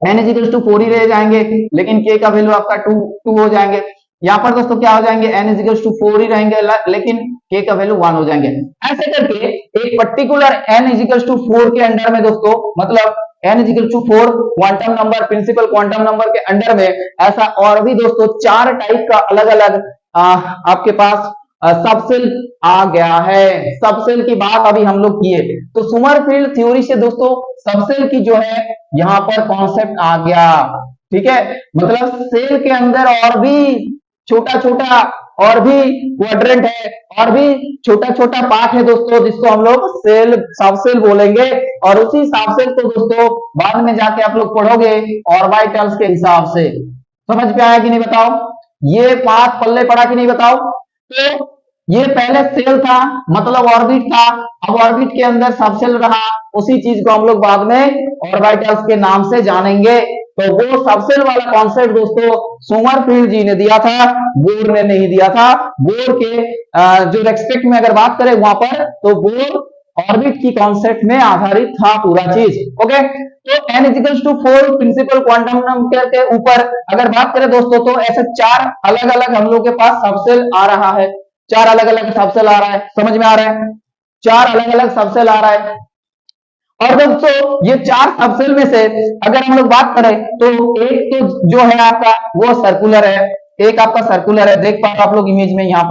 एन इजिकल्स टू 4 ही रह जाएंगे, लेकिन के का वैल्यू आपका 2 हो जाएंगे। यहाँ पर दोस्तों क्या हो जाएंगे, एन इजिकल्स टू 4 ही रहेंगे, लेकिन के का वैल्यू 1 हो जाएंगे। ऐसे करके एक पर्टिकुलर एन इजिकल्स टू 4 के अंडर में दोस्तों, मतलब n equal to 4 quantum number, principal quantum number के अंडर में ऐसा और भी दोस्तों 4 टाइप का अलग अलग आपके पास सबसेल आ गया है। सबसेल की बात अभी हम लोग किए, तो सोमरफेल्ड थ्योरी से दोस्तों सबसेल की जो है यहाँ पर कॉन्सेप्ट आ गया, ठीक है। मतलब सेल के अंदर और भी छोटा छोटा और भी क्वाड्रेंट है, और भी छोटा छोटा पार्ट है दोस्तों, जिसको हम लोग सेल, सबसेल बोलेंगे, और उसी सबसेल को दोस्तों बाद में जाके आप लोग पढ़ोगे ऑर्बिटल्स के हिसाब से। समझ में आया कि नहीं बताओ, ये पार्ट पल्ले पड़ा कि नहीं बताओ। तो ये पहले सेल था, मतलब ऑर्बिट था, अब ऑर्बिट के अंदर सबसेल रहा, उसी चीज को हम लोग बाद में ऑर्बिटल्स के नाम से जानेंगे। तो वो सबसेल वाला कॉन्सेप्ट दोस्तों सोमरफेल्ड जी ने दिया था, बोर ने नहीं दिया था। बोर के जो रेस्पेक्ट में अगर बात करें वहां पर, तो बोर ऑर्बिट की कॉन्सेप्ट में आधारित था पूरा चीज। ओके, तो n equals to 4 principal quantum number के ऊपर अगर बात करें दोस्तों, तो ऐसे चार अलग अलग हम लोग के पास सबसेल आ रहा है, चार अलग अलग सबसेल आ रहा है, समझ में आ रहा है, चार अलग अलग सबसेल आ रहा है। और दोस्तों ये चार सबसेल में से अगर हम लोग बात करें, तो एक तो जो है आपका वो सर्कुलर है, एक आपका सर्कुलर है, देख पा रहे हो आप लोग इमेज में, यहाँ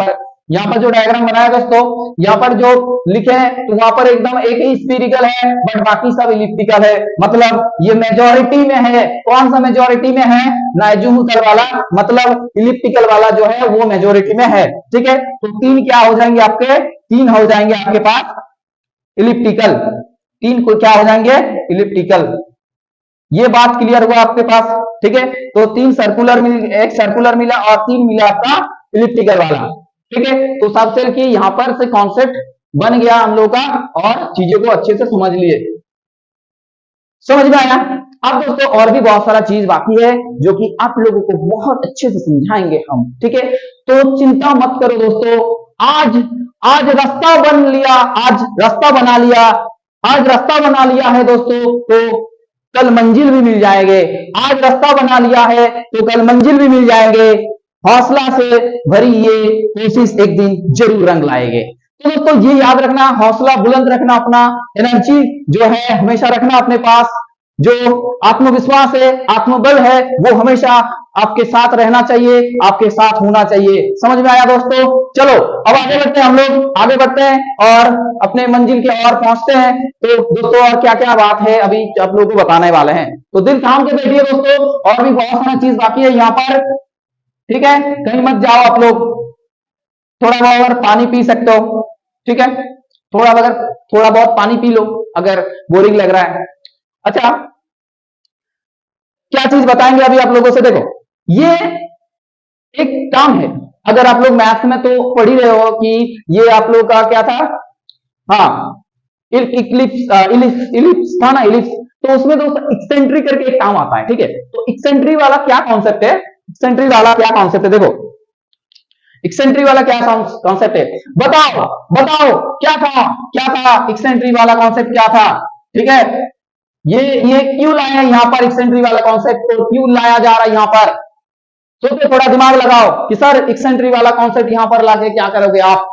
पर जो डायग्राम बनाया दोस्तों, यहाँ पर जो लिखे हैं तो वहां पर एकदम एक ही स्फीरिकल है, बट बाकी सब इलिप्टिकल है। मतलब ये मेजोरिटी में है, कौन सा मेजोरिटी में है, नाइजुमुथल वाला, मतलब इलिप्टिकल वाला जो है वो मेजोरिटी में है। ठीक है, तो तीन क्या हो जाएंगे आपके, तीन हो जाएंगे आपके पास इलिप्टिकल, तीन को क्या हो जाएंगे, इलिप्टिकल। ये बात क्लियर हुआ आपके पास? ठीक है, तो तीन सर्कुलर मिल, एक सर्कुलर मिला और तीन मिला आपका इलिप्टिकल वाला। ठीक है, तो सबसेल की यहां पर से कॉन्सेप्ट बन गया हम लोग का, और चीजों को अच्छे से समझ लिए, समझ में आया? अब दोस्तों और भी बहुत सारा चीज बाकी है जो कि आप लोगों को बहुत अच्छे से समझाएंगे हम। ठीक है, तो चिंता मत करो दोस्तों, आज आज रास्ता बन लिया, आज रास्ता बना लिया, आज रास्ता बना लिया है दोस्तों, तो कल मंजिल भी मिल जाएंगे। आज रास्ता बना लिया है तो कल मंजिल भी मिल जाएंगे। हौसला से भरी ये कोशिश एक दिन जरूर रंग लाएंगे। तो दोस्तों ये याद रखना, हौसला बुलंद रखना, अपना एनर्जी जो है हमेशा रखना अपने पास, जो आत्मविश्वास है, आत्मबल है, वो हमेशा आपके साथ रहना चाहिए, आपके साथ होना चाहिए। समझ में आया दोस्तों? चलो अब आगे बढ़ते हैं, हम लोग आगे बढ़ते हैं और अपने मंजिल के ओर पहुंचते हैं। तो दोस्तों और क्या क्या बात है अभी आप लोगों को बताने वाले हैं, तो दिल थाम के बैठिए दोस्तों, और भी बहुत सारा चीज बाकी है यहाँ पर। ठीक है, कहीं मत जाओ आप लोग, थोड़ा बहुत अगर पानी पी सकते हो, ठीक है, थोड़ा बहुत पानी पी लो अगर बोरिंग लग रहा है। अच्छा, क्या चीज बताएंगे अभी आप लोगों से, देखो ये एक काम है, अगर आप लोग मैथ्स में तो पढ़ ही रहे हो कि ये आप लोग का क्या था, हाँ इलिप्स था ना, इलिप्स, तो उसमें दोस्तों एक्सेंट्री करके एक काम आता है। ठीक है, तो एक्सेंट्री वाला क्या कॉन्सेप्ट है, एक्सेंट्री वाला क्या कॉन्सेप्ट है, देखो एक्सेंट्री वाला क्या कॉन्सेप्ट है, बताओ बताओ क्या था एक्सेंट्री वाला कॉन्सेप्ट क्या था? ठीक है, ये क्यों लाया यहाँ पर, एक्सेंट्री वाला कॉन्सेप्ट को क्यों लाया जा रहा है यहाँ पर? सोचो, थोड़ा दिमाग लगाओ कि सर एक्सेंट्री वाला कॉन्सेप्ट यहाँ पर लाके क्या करोगे आप?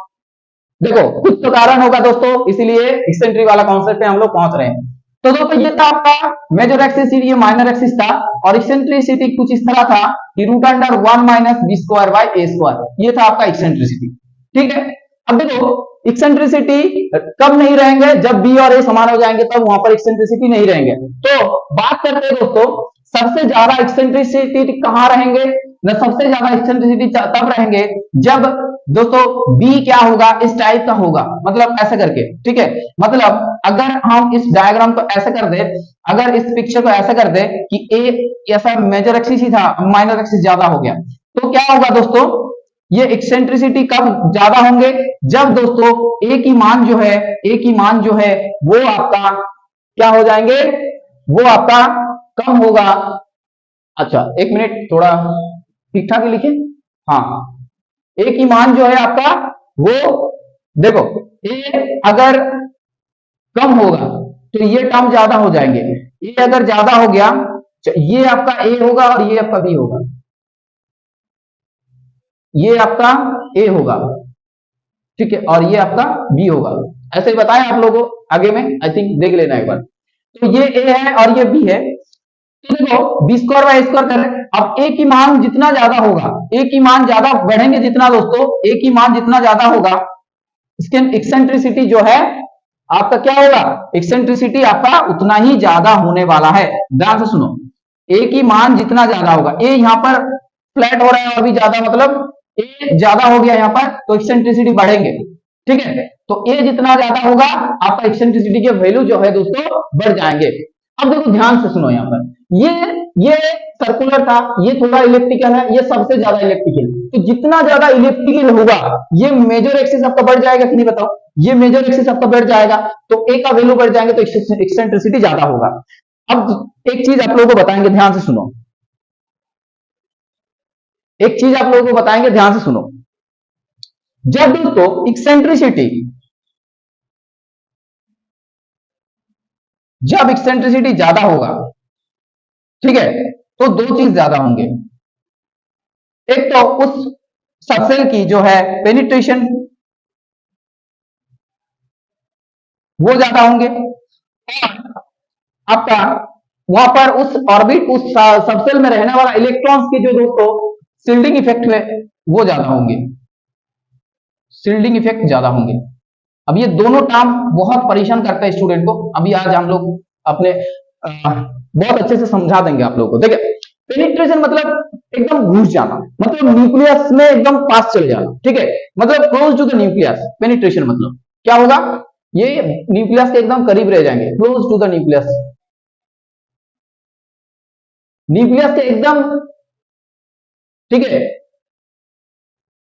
देखो कुछ तो कारण होगा दोस्तों, इसीलिए एक्सेंट्री वाला कॉन्सेप्ट पे हम लोग पहुंच रहे हैं। तो दोस्तों ये था आपका मेजर एक्सिस, ये माइनर एक्सिस था, और एक्सेंट्रिसिटी कुछ इस तरह था कि root under 1 minus b square by a square, ये था आपका एक्सेंट्रिसिटी। ठीक है, अब देखो एक्सेंट्रिसिटी कब नहीं रहेंगे, जब बी और ए समान हो जाएंगे तब वहां पर एक्सेंट्रिसिटी नहीं रहेंगे। तो बात करते हैं दोस्तों, सबसे ज्यादा एक्सेंट्रिसिटी कहां रहेंगे न, सबसे ज्यादा एक्सेंट्रिसिटी तब रहेंगे जब दोस्तों बी क्या होगा, इस टाइप का होगा, मतलब ऐसे करके। ठीक है, मतलब अगर हम इस डायग्राम को ऐसे कर दे, अगर इस पिक्चर को ऐसे कर दे कि ए ऐसा मेजर एक्सिस ही था, माइनर एक्सिस ज्यादा हो गया, तो क्या होगा दोस्तों, ये एक्सेंट्रिसिटी कब ज्यादा होंगे, जब दोस्तों ए की मान जो है, ए की मान जो है वो आपका क्या हो जाएंगे, वो आपका कम होगा। अच्छा एक मिनट, थोड़ा ठीक ठाक लिखे, हाँ ए की मान जो है आपका वो, देखो ए अगर कम होगा तो ये टर्म ज्यादा हो जाएंगे, ए अगर ज्यादा हो गया तो ये आपका ए होगा और ये आपका बी होगा, ये आपका ए होगा, ठीक है, और ये आपका बी होगा। ऐसे ही बताया आप लोगों को आगे में, आई थिंक देख लेना एक बार। तो ये ए है और ये बी है, तो देखो बी स्क्वायर बाई स्क्वायर करें, अब ए की मान जितना ज्यादा होगा, ए की मान ज्यादा बढ़ेंगे जितना दोस्तों, ए की मान जितना ज्यादा होगा, इसके एक्सेंट्रिसिटी जो है आपका क्या होगा, एक्सेंट्रिसिटी आपका उतना ही ज्यादा होने वाला है। ध्यान से सुनो, ए की मान जितना ज्यादा होगा, ए यहाँ पर फ्लैट हो रहा है और भी ज्यादा, मतलब ए ज्यादा हो गया यहाँ पर, तो एक्सेंट्रिसिटी बढ़ेंगे। ठीक है, तो ए जितना ज्यादा होगा आपका एक्सेंट्रिसिटी के वैल्यू जो है दोस्तों बढ़ जाएंगे। अब देखो ध्यान से सुनो, यहाँ पर ये सर्कुलर था, ये थोड़ा इलेक्ट्रिकल है, ये सबसे ज्यादा इलेक्ट्रिकल, तो जितना ज्यादा इलिप्टिकल होगा, ये मेजर एक्सिस आपका बढ़ जाएगा कि नहीं बताओ, ये मेजर एक्सिस आपका बढ़ जाएगा, तो ए का वैल्यू बढ़ जाएंगे तो एक्सेंट्रिसिटी ज्यादा होगा। अब एक चीज आप लोगों को बताएंगे, ध्यान से सुनो, एक चीज आप लोगों को बताएंगे, ध्यान से सुनो। जब दोस्तों एक्सेंट्रिसिटी, जब एक्सेंट्रिसिटी ज्यादा होगा, ठीक है, तो दो चीज ज्यादा होंगे। एक तो उस सबसेल की जो है पेनिट्रेशन वो ज्यादा होंगे, और आपका वहां पर उस ऑर्बिट, उस सबसेल में रहने वाला इलेक्ट्रॉन्स की जो दोस्तों शील्डिंग इफेक्ट है वो ज्यादा होंगे, शील्डिंग इफेक्ट ज्यादा होंगे। अब ये दोनों टर्म बहुत परेशान करता है स्टूडेंट को, अभी आज हम लोग अपने बहुत अच्छे से समझा देंगे आप लोगों को। देखिए, पेनिट्रेशन मतलब एकदम घुस जाना, मतलब न्यूक्लियस में एकदम पास चले जाना, ठीक है, मतलब close to the nucleus. Penetration मतलब क्या होगा, ये न्यूक्लियस के एकदम करीब रह जाएंगे, close to the nucleus, nucleus के एकदम, ठीक है,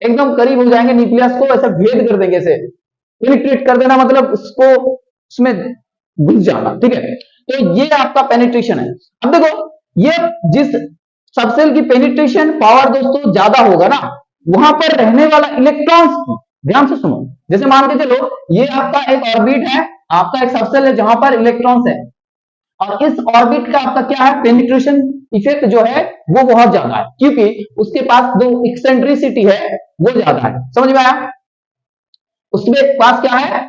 एकदम करीब हो जाएंगे, न्यूक्लियस को ऐसा भेद कर देंगे, ऐसे पेनिट्रेट कर देना, मतलब उसको उसमें घुस जाना, ठीक है। तो ये आपका पेनिट्रेशन है। अब देखो, ये जिस सबसेल की पेनिट्रेशन पावर दोस्तों ज्यादा होगा ना, वहां पर रहने वाला इलेक्ट्रॉन्स की, ध्यान से सुनो, जैसे मान के चलो ये आपका एक ऑर्बिट है, आपका एक सबसेल है जहां पर इलेक्ट्रॉन्स है, और इस ऑर्बिट का आपका क्या है, पेनिट्रेशन इफेक्ट जो है वो बहुत ज्यादा है, क्योंकि उसके पास जो एक्सेंट्रिसिटी है वो ज्यादा है। समझ में आया, उसके पास क्या है,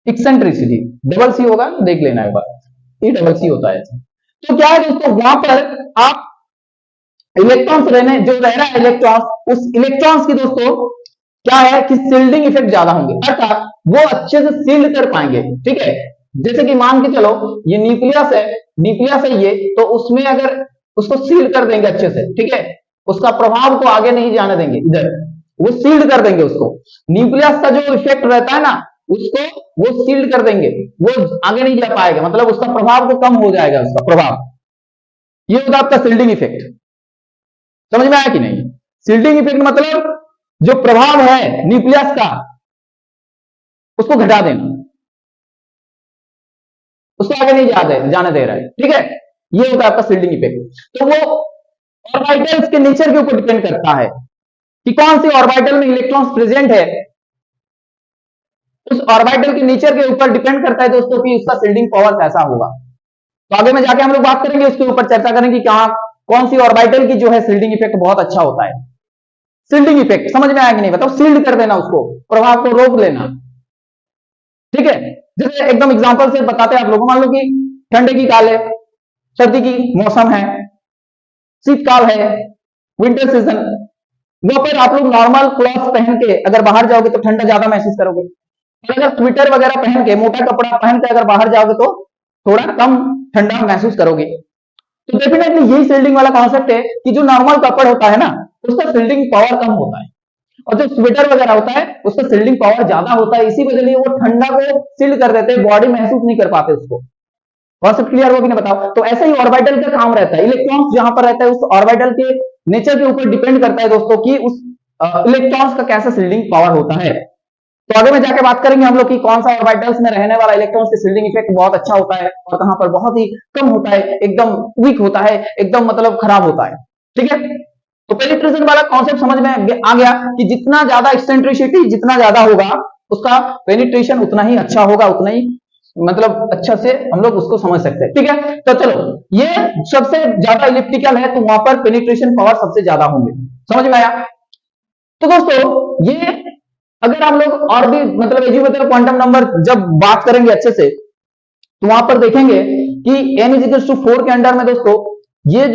एक्सेंट्रिसिटी, डबल सी होगा, देख लेना एक बार, ये डबल सी होता है। तो क्या है दोस्तों, वहां पर आप इलेक्ट्रॉन्स रहने, जो रह रहा है इलेक्ट्रॉन्स, उस इलेक्ट्रॉन्स की दोस्तों क्या है कि शील्डिंग इफेक्ट ज्यादा होंगे, अर्थात वो अच्छे से शील्ड कर पाएंगे, ठीक है। जैसे कि मान के चलो ये न्यूक्लियस है, न्यूक्लियस है ये, तो उसमें अगर उसको सील्ड कर देंगे अच्छे से, ठीक है, उसका प्रभाव को आगे नहीं जाने देंगे, इधर वो सील्ड कर देंगे उसको, न्यूक्लियस का जो इफेक्ट रहता है ना उसको वो सील्ड कर देंगे, वो आगे नहीं जा पाएगा, मतलब उसका प्रभाव को कम हो जाएगा, उसका प्रभाव। ये होता है आपका सील्डिंग इफेक्ट। समझ में आया कि नहीं, सील्डिंग इफेक्ट मतलब जो प्रभाव है न्यूक्लियस का उसको घटा देना, उसको आगे नहीं जाने दे रहा है, ठीक है, ये होता है आपका सील्डिंग इफेक्ट। तो वो ऑर्बिटल्स के नेचर के ऊपर डिपेंड करता है कि कौन सी ऑर्बिटल में इलेक्ट्रॉन्स प्रेजेंट है, उस ऑर्बिटल के नेचर के ऊपर डिपेंड करता है दोस्तों कि उसका शील्डिंग पावर कैसा होगा। तो आगे में जाके हम लोग बात करेंगे, उसके ऊपर चर्चा करेंगे कि कहां कौन सी ऑर्बिटल की जो है शील्डिंग इफेक्ट बहुत अच्छा होता है। शील्डिंग इफेक्ट समझ में आया कि नहीं बताओ, शील्ड कर देना, उसको प्रभाव को रोक लेना, ठीक है। जैसे एकदम एग्जांपल से बताते हैं आप लोगों, मान लो कि ठंडे की काल है, सर्दी की मौसम है, शीतकाल है, विंटर सीजन, वहां पर आप लोग नॉर्मल क्लॉथ पहन के अगर बाहर जाओगे तो ठंडा ज्यादा महसूस करोगे, और अगर स्वेटर वगैरह पहन के, मोटा कपड़ा पहन के अगर बाहर जाओगे तो थोड़ा कम ठंडा महसूस करोगे। तो डेफिनेटली यही शील्डिंग वाला कॉन्सेप्ट है कि जो नॉर्मल कपड़ होता है ना उसका शील्डिंग पावर कम होता है, और जो स्वेटर वगैरह होता है उसका शील्डिंग पावर ज्यादा होता है, इसी वजह से वो ठंडा को शील्ड कर देते हैं, बॉडी महसूस नहीं कर पाते उसको। कॉन्सेप्ट क्लियर हो कि नहीं बताओ। तो ऐसा ही ऑर्बिटल का काम रहता है, इलेक्ट्रॉन्स जहां पर रहता है उस ऑर्बिटल के नेचर के ऊपर डिपेंड करता है दोस्तों कि उस इलेक्ट्रॉन्स का कैसा शील्डिंग पावर होता है। तो आगे में जाके बात करेंगे हम लोग कि कौन सा ऑर्बिटल्स में रहने वाला इलेक्ट्रॉन्स के शील्डिंग इफेक्ट बहुत अच्छा होता है और कहां पर बहुत ही कम होता है, एकदम वीक होता है, एकदम मतलब खराब होता है, ठीक है। तो पेनिट्रेशन वाला कॉन्सेप्ट समझ में आ गया कि जितना ज्यादा एक्सेंट्रिसिटी जितना ज्यादा होगा उसका पेनिट्रेशन उतना ही अच्छा होगा, उतना ही मतलब अच्छा से हम लोग उसको समझ सकते हैं, ठीक है। तो चलो, ये सबसे ज्यादा इलिप्टिकल है तो वहां पर पेनिट्रेशन पावर सबसे ज्यादा होंगे, समझ में आया। तो दोस्तों ये अगर हम लोग और भी मतलब एज्यूमेटिव क्वांटम नंबर जब बात करेंगे अच्छे से तो वहां पर देखेंगे कि n = 4 के अंडर में दोस्तों ये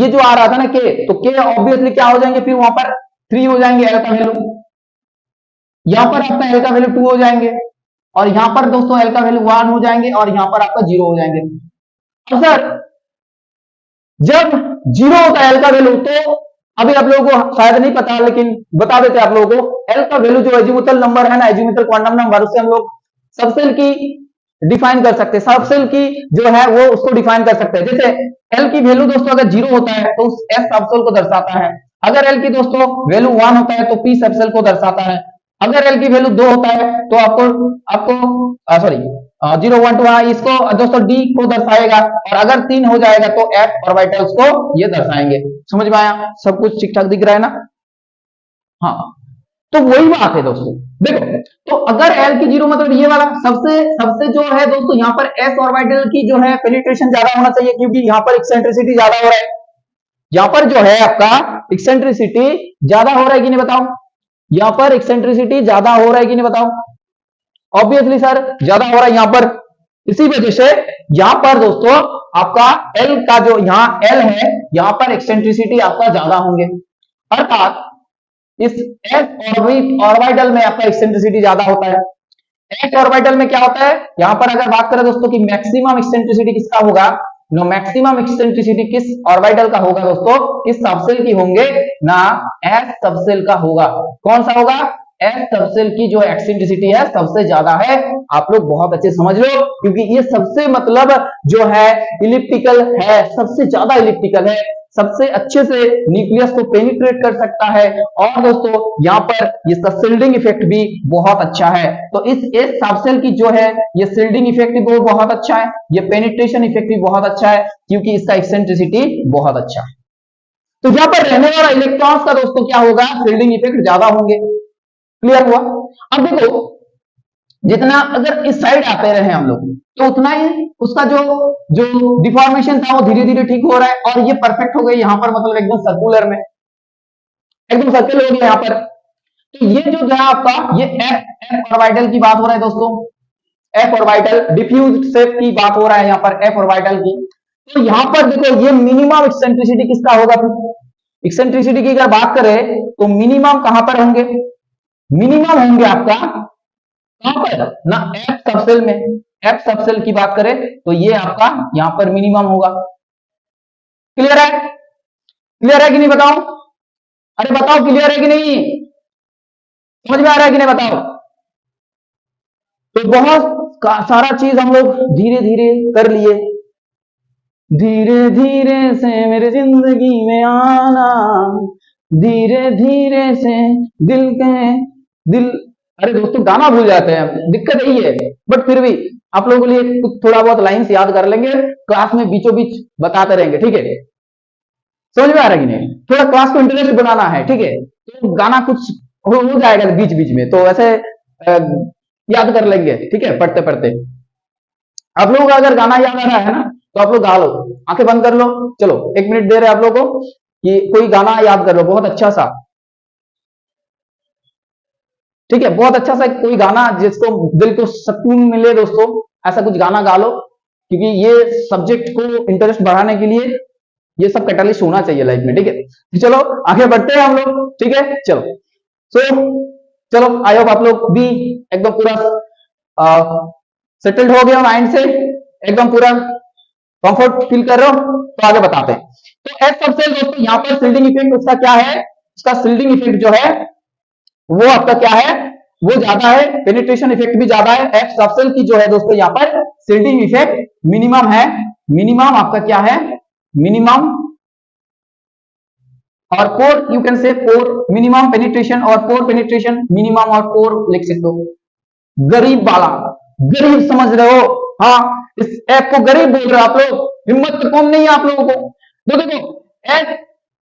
जो आ रहा था ना k, तो k ऑब्वियसली क्या हो जाएंगे, फिर वहां पर 3 हो जाएंगे l का वैल्यू, यहां पर आपका l का वैल्यू 2 हो जाएंगे, और यहां पर दोस्तों l का वैल्यू 1 हो जाएंगे, और यहां पर आपका 0 हो जाएंगे। तो सर जब 0 होता है l का वैल्यू, तो अभी आप लोगों को शायद नहीं पता लेकिन बता देते आप लोगों को, l का वैल्यू जो एजीमुथल नंबर है ना, एजीमुथल क्वांटम नंबर, उससे हम लोग सबसेल की डिफाइन कर सकते हैं, सब सेल की जो है वो उसको डिफाइन कर सकते हैं। जैसे एल की वैल्यू दोस्तों अगर 0 होता है तो उस एस सब सेल को दर्शाता है। अगर एल की दोस्तों वैल्यू 1 होता है तो पी सब सेल को दर्शाता है। अगर एल की वैल्यू 2 होता है तो आपको आपको सॉरी 0 1 2 इसको दोस्तों डी को दर्शाएगा, और अगर 3 हो जाएगा तो एफ ऑर्बिटल्स को ये दर्शाएंगे। समझ में आया? सब कुछ ठीक ठाक दिख रहा है ना? हाँ, तो वही बात है दोस्तों। देखो, तो अगर एल की 0 मतलब ये वाला सबसे सबसे जो है दोस्तों यहाँ पर एस ऑर्बिटल की जो है पेनिट्रेशन ज्यादा होना चाहिए, क्योंकि यहाँ पर एक्सेंट्रिसिटी ज्यादा हो रहा है। यहाँ पर जो है आपका एक्सेंट्रिसिटी ज्यादा हो रहा है कि नहीं बताओ? यहाँ पर एक्सेंट्रिसिटी ज्यादा हो रहा है कि नहीं बताओ? ऑब्वियसली सर ज्यादा हो रहा है यहाँ पर। इसी वजह से यहाँ पर दोस्तों आपका एल का जो यहाँ एल है, यहाँ पर एक्सेंट्रिसिटी आपका ज्यादा होंगे, अर्थात इस एस ऑर्बिटल में आपका एक्सेंट्रिसिटी ज्यादा होता है। एस ऑर्बिटल में क्या होता है, यहां पर अगर बात करें दोस्तों कि मैक्सिमम एक्सेंट्रिसिटी किसका होगा, नो मैक्सिमम एक्सेंट्रिसिटी किस ऑर्बिटल का होगा दोस्तों, किस सबसेल की होंगे ना, एस सबसेल का होगा। कौन सा होगा? एस सबसेल की जो एक्सेंट्रिसिटी है सबसे ज्यादा है। आप लोग बहुत अच्छे समझ लो, क्योंकि ये सबसे मतलब जो है इलिप्टिकल है, सबसे ज्यादा इलिप्टिकल है, सबसे अच्छे से न्यूक्लियस को पेनिट्रेट कर सकता है, और दोस्तों यहाँ पर इसका शिल्डिंग इफेक्ट भी बहुत अच्छा है। तो इस एस सबसेल की जो है ये शिल्डिंग इफेक्ट भी बहुत अच्छा है, ये पेनिट्रेशन इफेक्ट भी बहुत अच्छा है, क्योंकि इसका एक्सेंट्रिसिटी बहुत अच्छा है। तो यहाँ पर रहने वाला इलेक्ट्रॉन्स का दोस्तों क्या होगा, शिल्डिंग इफेक्ट ज्यादा होंगे। क्लियर हुआ? अब देखो, जितना अगर इस साइड आते रहे हम लोग तो उतना ही उसका जो जो डिफॉर्मेशन था वो धीरे धीरे ठीक हो रहा है, और ये परफेक्ट हो गई यहाँ पर, मतलब एकदम सर्कुलर में, एकदम सर्कल हो गया यहाँ पर। तो ये जो है आपका ये एफ ऑर्बिटल की बात हो रहा है दोस्तों, एफ ऑर्बिटल डिफ्यूज शेप की बात हो रहा है यहाँ पर, एफ ऑर्बिटल की। तो यहाँ पर देखो ये मिनिमम एक्सेंट्रिसिटी किसका होगा? फिर एक्सेंट्रिसिटी की अगर बात करें तो मिनिमम कहां पर होंगे? मिनिमम होंगे आपका कहां पर ना, एफ सबसेल में। एफ सबसेल की बात करें तो ये आपका यहां पर मिनिमम होगा। क्लियर है? क्लियर है कि नहीं बताओ? अरे बताओ क्लियर है कि नहीं? समझ में आ रहा है कि नहीं बताओ? तो बहुत सारा चीज हम लोग धीरे धीरे कर लिए। धीरे धीरे से मेरी जिंदगी में आना, धीरे धीरे से दिल अरे दोस्तों गाना भूल जाते हैं, दिक्कत यही है। बट फिर भी आप लोगों के लिए कुछ थोड़ा बहुत लाइंस याद कर लेंगे, क्लास में बीचों बीच बताते रहेंगे, ठीक है? समझ में आ रहा है कि नहीं? थोड़ा क्लास को इंटरेस्ट बनाना है, ठीक है? तो गाना कुछ हो जाएगा बीच बीच में, तो ऐसे याद कर लेंगे, ठीक है? पढ़ते पढ़ते आप लोगों का अगर गाना याद आ रहा है ना तो आप लोग गा लो, आंखें बंद कर लो। चलो 1 मिनट दे रहे आप लोगों को कि कोई गाना याद कर लो बहुत अच्छा सा, ठीक है? बहुत अच्छा सा कोई गाना जिसको दिल को सुकून मिले दोस्तों, ऐसा कुछ गाना गा लो, क्योंकि ये सब्जेक्ट को इंटरेस्ट बढ़ाने के लिए ये सब कैटलिस्ट होना चाहिए लाइफ में, ठीक है? तो चलो आगे बढ़ते हैं हम लोग, ठीक है? चलो चलो आई होप आप लोग भी एकदम पूरा सेटल्ड हो गए माइंड से, एकदम पूरा कंफर्ट फील कर रहे हो, तो आगे बताते हैं। तो एस सबसेल दोस्तों यहाँ पर शिल्डिंग इफेक्ट उसका क्या है, उसका शिल्डिंग इफेक्ट जो है वो आपका क्या है, वो ज्यादा है, पेनिट्रेशन इफेक्ट भी ज्यादा है। एफ सबसेल की जो है दोस्तों यहाँ पर शिल्डिंग इफेक्ट मिनिमम है, मिनिमम आपका क्या है, मिनिमम, और पोर you can say pour minimum penetration और पोर पेनिट्रेशन मिनिमम, और पोर लिख सकते हो। गरीब वाला, गरीब समझ रहे हो? हाँ, इस ऐप को गरीब बोल रहे हो आप लोग, हिम्मत तो कम नहीं है आप लोगों को। तो देखो एफ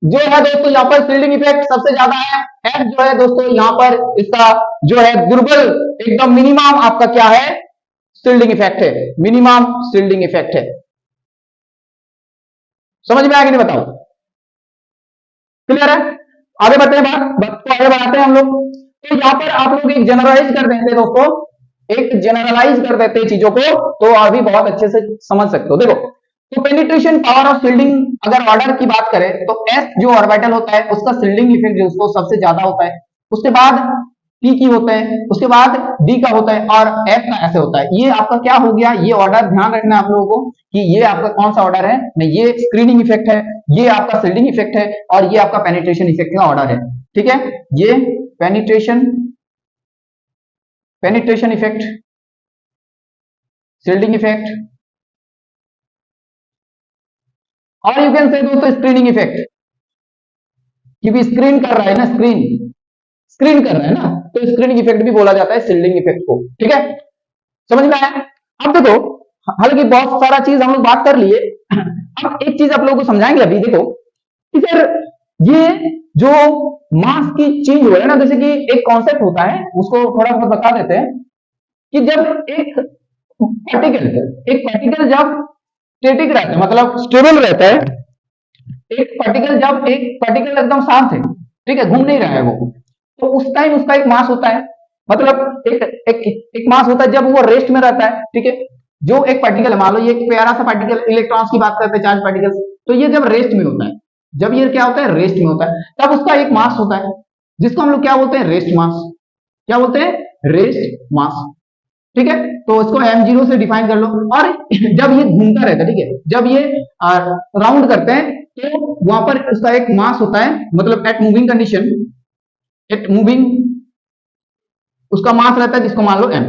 जो है दोस्तों यहाँ पर शिल्डिंग इफेक्ट सबसे ज्यादा है, एफ जो है दोस्तों यहाँ पर इसका जो है दुर्बल, एकदम मिनिमम आपका क्या है, शिल्डिंग इफेक्ट है, मिनिमम शिल्डिंग इफेक्ट है। समझ में आया कि नहीं बताओ? क्लियर है? आगे बढ़ते हैं, बात को आगे बढ़ाते हैं हम लोग। तो यहाँ पर आप लोग एक जनरलाइज कर देते हैं दोस्तों, एक जनरलाइज कर देते हैं चीजों को, तो और भी बहुत अच्छे से समझ सकते हो। देखो, तो पेनिट्रेशन पावर ऑफ शिल्डिंग अगर ऑर्डर की बात करें तो एस जो ऑर्बिटल होता है उसका शिल्डिंग इफेक्ट जो उसको सबसे ज्यादा होता है, उसके बाद पी की होता है, उसके बाद डी का होता है, और एफ का ऐसे होता है। ये आपका क्या हो गया, ये ऑर्डर ध्यान रखना है आप लोगों को कि ये आपका कौन सा ऑर्डर है, ये स्क्रीनिंग इफेक्ट है, ये आपका शिल्डिंग इफेक्ट है, और ये आपका पेनिट्रेशन इफेक्ट का ऑर्डर है, ठीक है? ये पेनिट्रेशन इफेक्ट, शील्डिंग इफेक्ट, और यू कैन से दोस्तों स्क्रीनिंग इफेक्ट, क्योंकि स्क्रीन कर रहा है ना, स्क्रीन कर रहा है ना, तो स्क्रीनिंग इफेक्ट भी बोला जाता है शील्डिंग इफेक्ट को। ठीक है, समझ में आया? अब देखो, हालांकि बहुत सारा चीज हम लोग बात कर लिए, अब एक चीज आप लोगों को समझाएंगे अभी। देखो कि सर ये जो मास की चेंज हो रहा है ना, जैसे कि एक कॉन्सेप्ट होता है, उसको थोड़ा बहुत बता देते हैं कि जब एक पार्टिकल जब स्टेटिक रहता है, मतलब स्टेबल रहता है, एक पार्टिकल एकदम शांत है, ठीक है, घूम नहीं रहा है वो, तो उस टाइम उसका एक मास होता है, मतलब एक मास होता है जब वो रेस्ट में रहता है। ठीक है, जो एक पार्टिकल है, मान लो ये एक प्यारा सा पार्टिकल, इलेक्ट्रॉन्स की बात करते हैं, चार्ज पार्टिकल, तो ये जब रेस्ट में होता है, जब ये क्या होता है, रेस्ट में होता है, तब उसका एक मास होता है, जिसको हम लोग क्या बोलते हैं, रेस्ट मास। क्या बोलते हैं, रेस्ट मास। ठीक है, तो इसको m0 से डिफाइन कर लो। और जब ये घूमता रहता है, ठीक है, जब ये राउंड करते हैं, तो वहां पर उसका एक मास होता है, मतलब at moving condition, at moving उसका मास रहता है, जिसको मान लो m।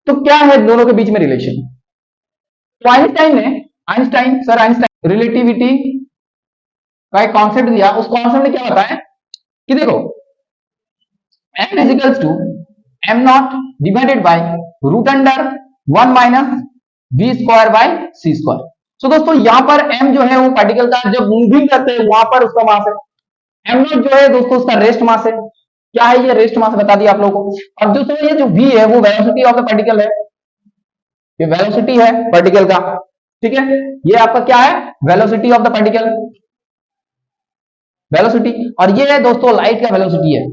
तो क्या है दोनों के बीच में रिलेशन? तो आइंस्टाइन रिलेटिविटी का एक कॉन्सेप्ट दिया, उस कॉन्सेप्ट ने क्या बताया कि देखो m is equals to M not divided by root under 1 minus v square by c square. So दोस्तों यहां पर m जो है वो पार्टिकल का जब मूविंग करते हैं वहां पर उसका मास है, m नॉट जो है दोस्तों उसका रेस्ट मास है। क्या है ये, रेस्ट मास बता दिया आप लोगों को। अब दोस्तों ये जो v है वो वेलोसिटी ऑफ द पार्टिकल है, ये वेलोसिटी है पार्टिकल का। ठीक है, ये आपका क्या है, velocity of the particle, velocity. और ये है दोस्तों लाइट का वेलोसिटी है,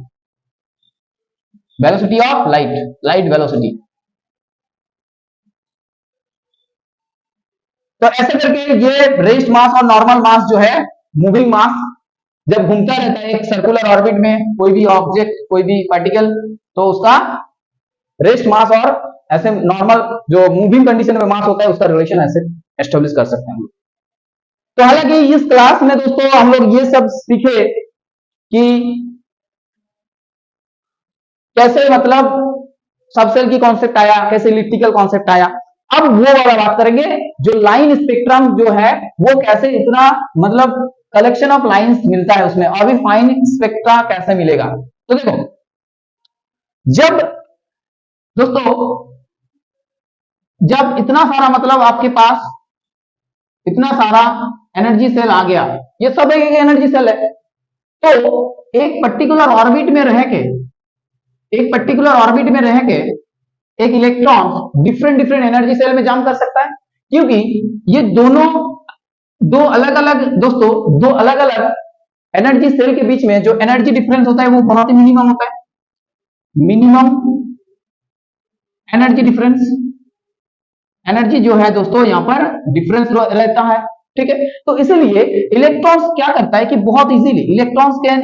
वेलोसिटी ऑफ लाइट वेलोसिटी। तो ऐसे करके ये रेस्ट मास और नॉर्मल मास जो है, मूविंग मास, जब घूमता रहता है एक सर्कुलर ऑर्बिट में कोई भी ऑब्जेक्ट, कोई भी पार्टिकल, तो उसका रेस्ट मास और ऐसे नॉर्मल जो मूविंग कंडीशन में मास होता है उसका रिलेशन ऐसे एस्टेब्लिश कर सकते हैं। तो हालांकि इस क्लास में दोस्तों हम लोग ये सब सीखे कि कैसे मतलब सबसेल की कॉन्सेप्ट आया, कैसे इलिप्टिकल कॉन्सेप्ट आया। अब वो वाला बात करेंगे जो लाइन स्पेक्ट्रम जो है वो कैसे इतना मतलब कलेक्शन ऑफ लाइंस मिलता है उसमें, और भी फाइन स्पेक्ट्रा कैसे मिलेगा। तो देखो जब दोस्तों जब इतना सारा मतलब आपके पास इतना सारा एनर्जी सेल आ गया, ये सब एक एनर्जी सेल है, तो एक पर्टिकुलर ऑर्बिट में रह के एक इलेक्ट्रॉन डिफरेंट एनर्जी सेल में जंप कर सकता है, क्योंकि ये दो अलग अलग एनर्जी सेल के बीच में जो एनर्जी डिफरेंस होता है वो बहुत ही मिनिमम होता है, मिनिमम एनर्जी डिफरेंस। एनर्जी जो है दोस्तों यहां पर डिफरेंस रहता है। ठीक है, तो इसलिए इलेक्ट्रॉन्स क्या करता है कि बहुत electrons can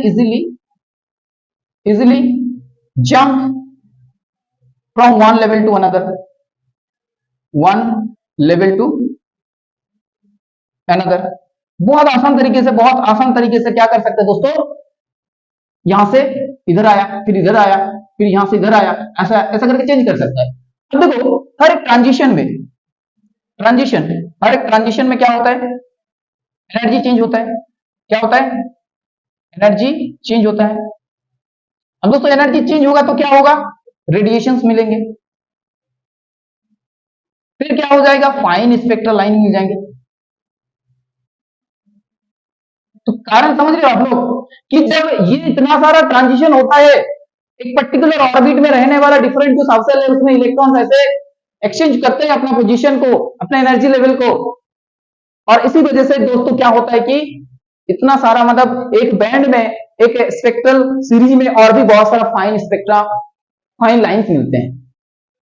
easily jump from one level to another, बहुत आसान तरीके से क्या कर सकते हैं दोस्तों, यहां से इधर आया, फिर इधर आया, फिर यहां से इधर आया, ऐसा करके चेंज कर सकता है। तो देखो हर एक ट्रांजिशन में क्या होता है, एनर्जी चेंज होता है। क्या होता है, एनर्जी चेंज होता है। अब दोस्तों एनर्जी चेंज होगा तो क्या होगा, रेडिएशंस मिलेंगे, फिर क्या हो जाएगा, फाइन स्पेक्ट्रल लाइन मिल जाएंगे। तो कारण समझ रहे हो आप लोग कि जब ये इतना सारा ट्रांजिशन होता है, एक पर्टिकुलर ऑर्बिट में रहने वाला डिफरेंट जो सब सेल है उसमें इलेक्ट्रॉन्स ऐसे एक्सचेंज करते हैं अपना पोजीशन को, अपने एनर्जी लेवल को, और इसी वजह से दोस्तों क्या होता है कि इतना सारा मतलब एक बैंड में, एक स्पेक्ट्रल सीरीज में और भी बहुत सारा फाइन लाइंस मिलते हैं।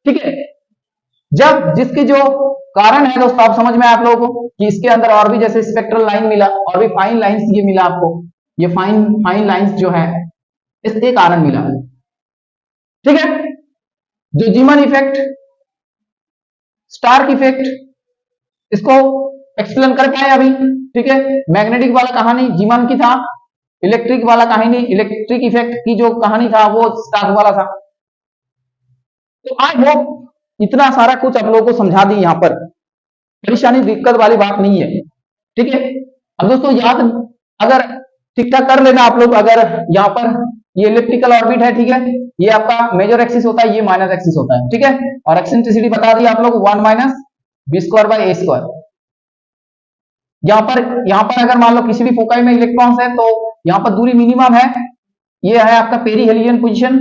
ठीक है, जब जिसकी जो कारण है दोस्तों आप समझ में आप लोगों को कि इसके अंदर और भी जैसे स्पेक्ट्रल लाइन मिला और भी फाइन लाइंस ये मिला आपको, ये फाइन लाइंस जो है इसके कारण मिला। ठीक है, जो जीमन इफेक्ट, स्टार्क इफेक्ट, इसको एक्सप्लेन कर पाए अभी। ठीक है, मैग्नेटिक वाला कहानी जीमन की था, इलेक्ट्रिक वाला कहानी, इलेक्ट्रिक इफेक्ट की जो कहानी था वो स्टार्क वाला था। तो आई होप इतना सारा कुछ आप लोगों को समझा दी, यहाँ पर परेशानी दिक्कत वाली बात नहीं है। ठीक है, अब दोस्तों याद अगर ठीक ठाक कर लेना आप लोग। अगर यहाँ पर ये इलिप्टिकल ऑर्बिट है, ठीक है, ये आपका मेजर एक्सिस होता है, ये माइनर एक्सिस होता है, ठीक है, और एक्सेंट्रिसिटी बता दी आप लोग 1 minus b square by a square. यहाँ पर अगर मान लो किसी भी फोकाई में इलेक्ट्रॉन्स है तो यहाँ पर दूरी मिनिमम है, ये है आपका पेरीहेलियन पोजीशन,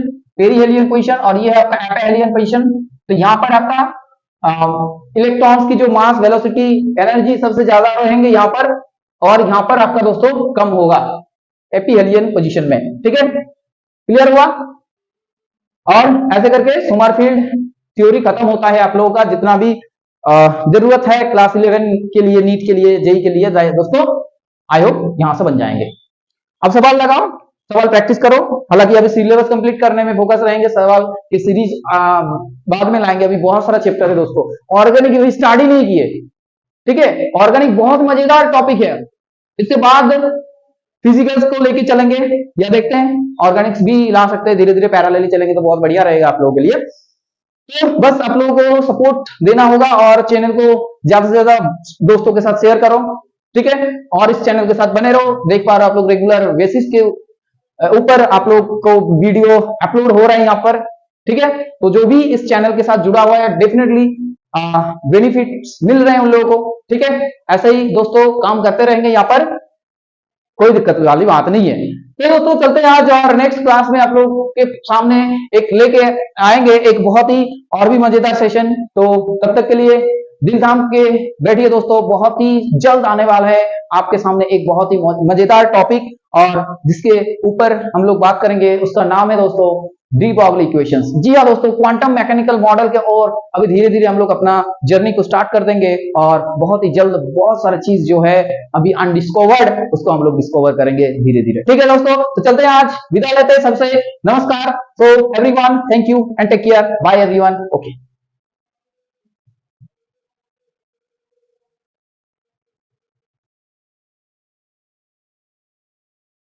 और ये है आपका एपेहेलियन पोजीशन। तो यहाँ पर आपका इलेक्ट्रॉन्स की जो मास, वेलोसिटी, एनर्जी सबसे ज्यादा रहेंगे यहाँ पर, और यहाँ पर आपका दोस्तों कम होगा एपिहेलियन पोजीशन में। ठीक है, क्लियर हुआ? और ऐसे करके सोमरफेल्ड थ्योरी खत्म होता है आप लोगों का। जितना भी जरूरत है क्लास 11 के लिए, नीट के लिए, जेई के लिए दोस्तों, आई होप यहां से बन जाएंगे। अब सवाल लगाओ, सवाल प्रैक्टिस करो। हालांकि अभी सिलेबस कंप्लीट करने में फोकस रहेंगे, सवाल की सीरीज बाद में लाएंगे। अभी बहुत सारा चैप्टर है दोस्तों, ऑर्गेनिक अभी स्टार्ट ही नहीं किए। ठीक है, ऑर्गेनिक बहुत मजेदार टॉपिक है। इसके बाद फिजिकल्स को लेके चलेंगे, या देखते हैं ऑर्गेनिक्स भी ला सकते हैं, धीरे धीरे पैरेलली चलेंगे तो बहुत बढ़िया रहेगा आप लोगों के लिए। तो बस आप लोगों को सपोर्ट देना होगा और चैनल को ज्यादा से ज्यादा दोस्तों के साथ शेयर करो। ठीक है, और इस चैनल के साथ बने रहो। देख पा रहे हो आप लोग रेगुलर बेसिस के ऊपर आप लोग को वीडियो अपलोड हो रहे हैं यहाँ पर। ठीक है, तो जो भी इस चैनल के साथ जुड़ा हुआ है डेफिनेटली बेनिफिट्स मिल रहे हैं उन लोगों को। ठीक है, ऐसे ही दोस्तों काम करते रहेंगे यहाँ पर, कोई दिक्कत वाली बात नहीं है। तो दोस्तों चलते हैं आज, और नेक्स्ट क्लास में आप लोगों के सामने एक लेके आएंगे एक बहुत ही और भी मजेदार सेशन। तो तब तक के लिए दिल थाम के बैठिए दोस्तों, बहुत ही जल्द आने वाला है आपके सामने एक बहुत ही मजेदार टॉपिक, और जिसके ऊपर हम लोग बात करेंगे उसका नाम है दोस्तों डी ब्रॉगली इक्वेशंस। जी हाँ दोस्तों, क्वांटम मैकेनिकल मॉडल के और अभी धीरे धीरे हम लोग अपना जर्नी को स्टार्ट कर देंगे, और बहुत ही जल्द बहुत सारी चीज जो है अभी अनडिस्कवर्ड, उसको हम लोग डिस्कवर करेंगे धीरे धीरे। ठीक है दोस्तों, तो चलते हैं आज, विदा लेते हैं सबसे, नमस्कार। So everyone, thank you and take care, bye everyone, okay.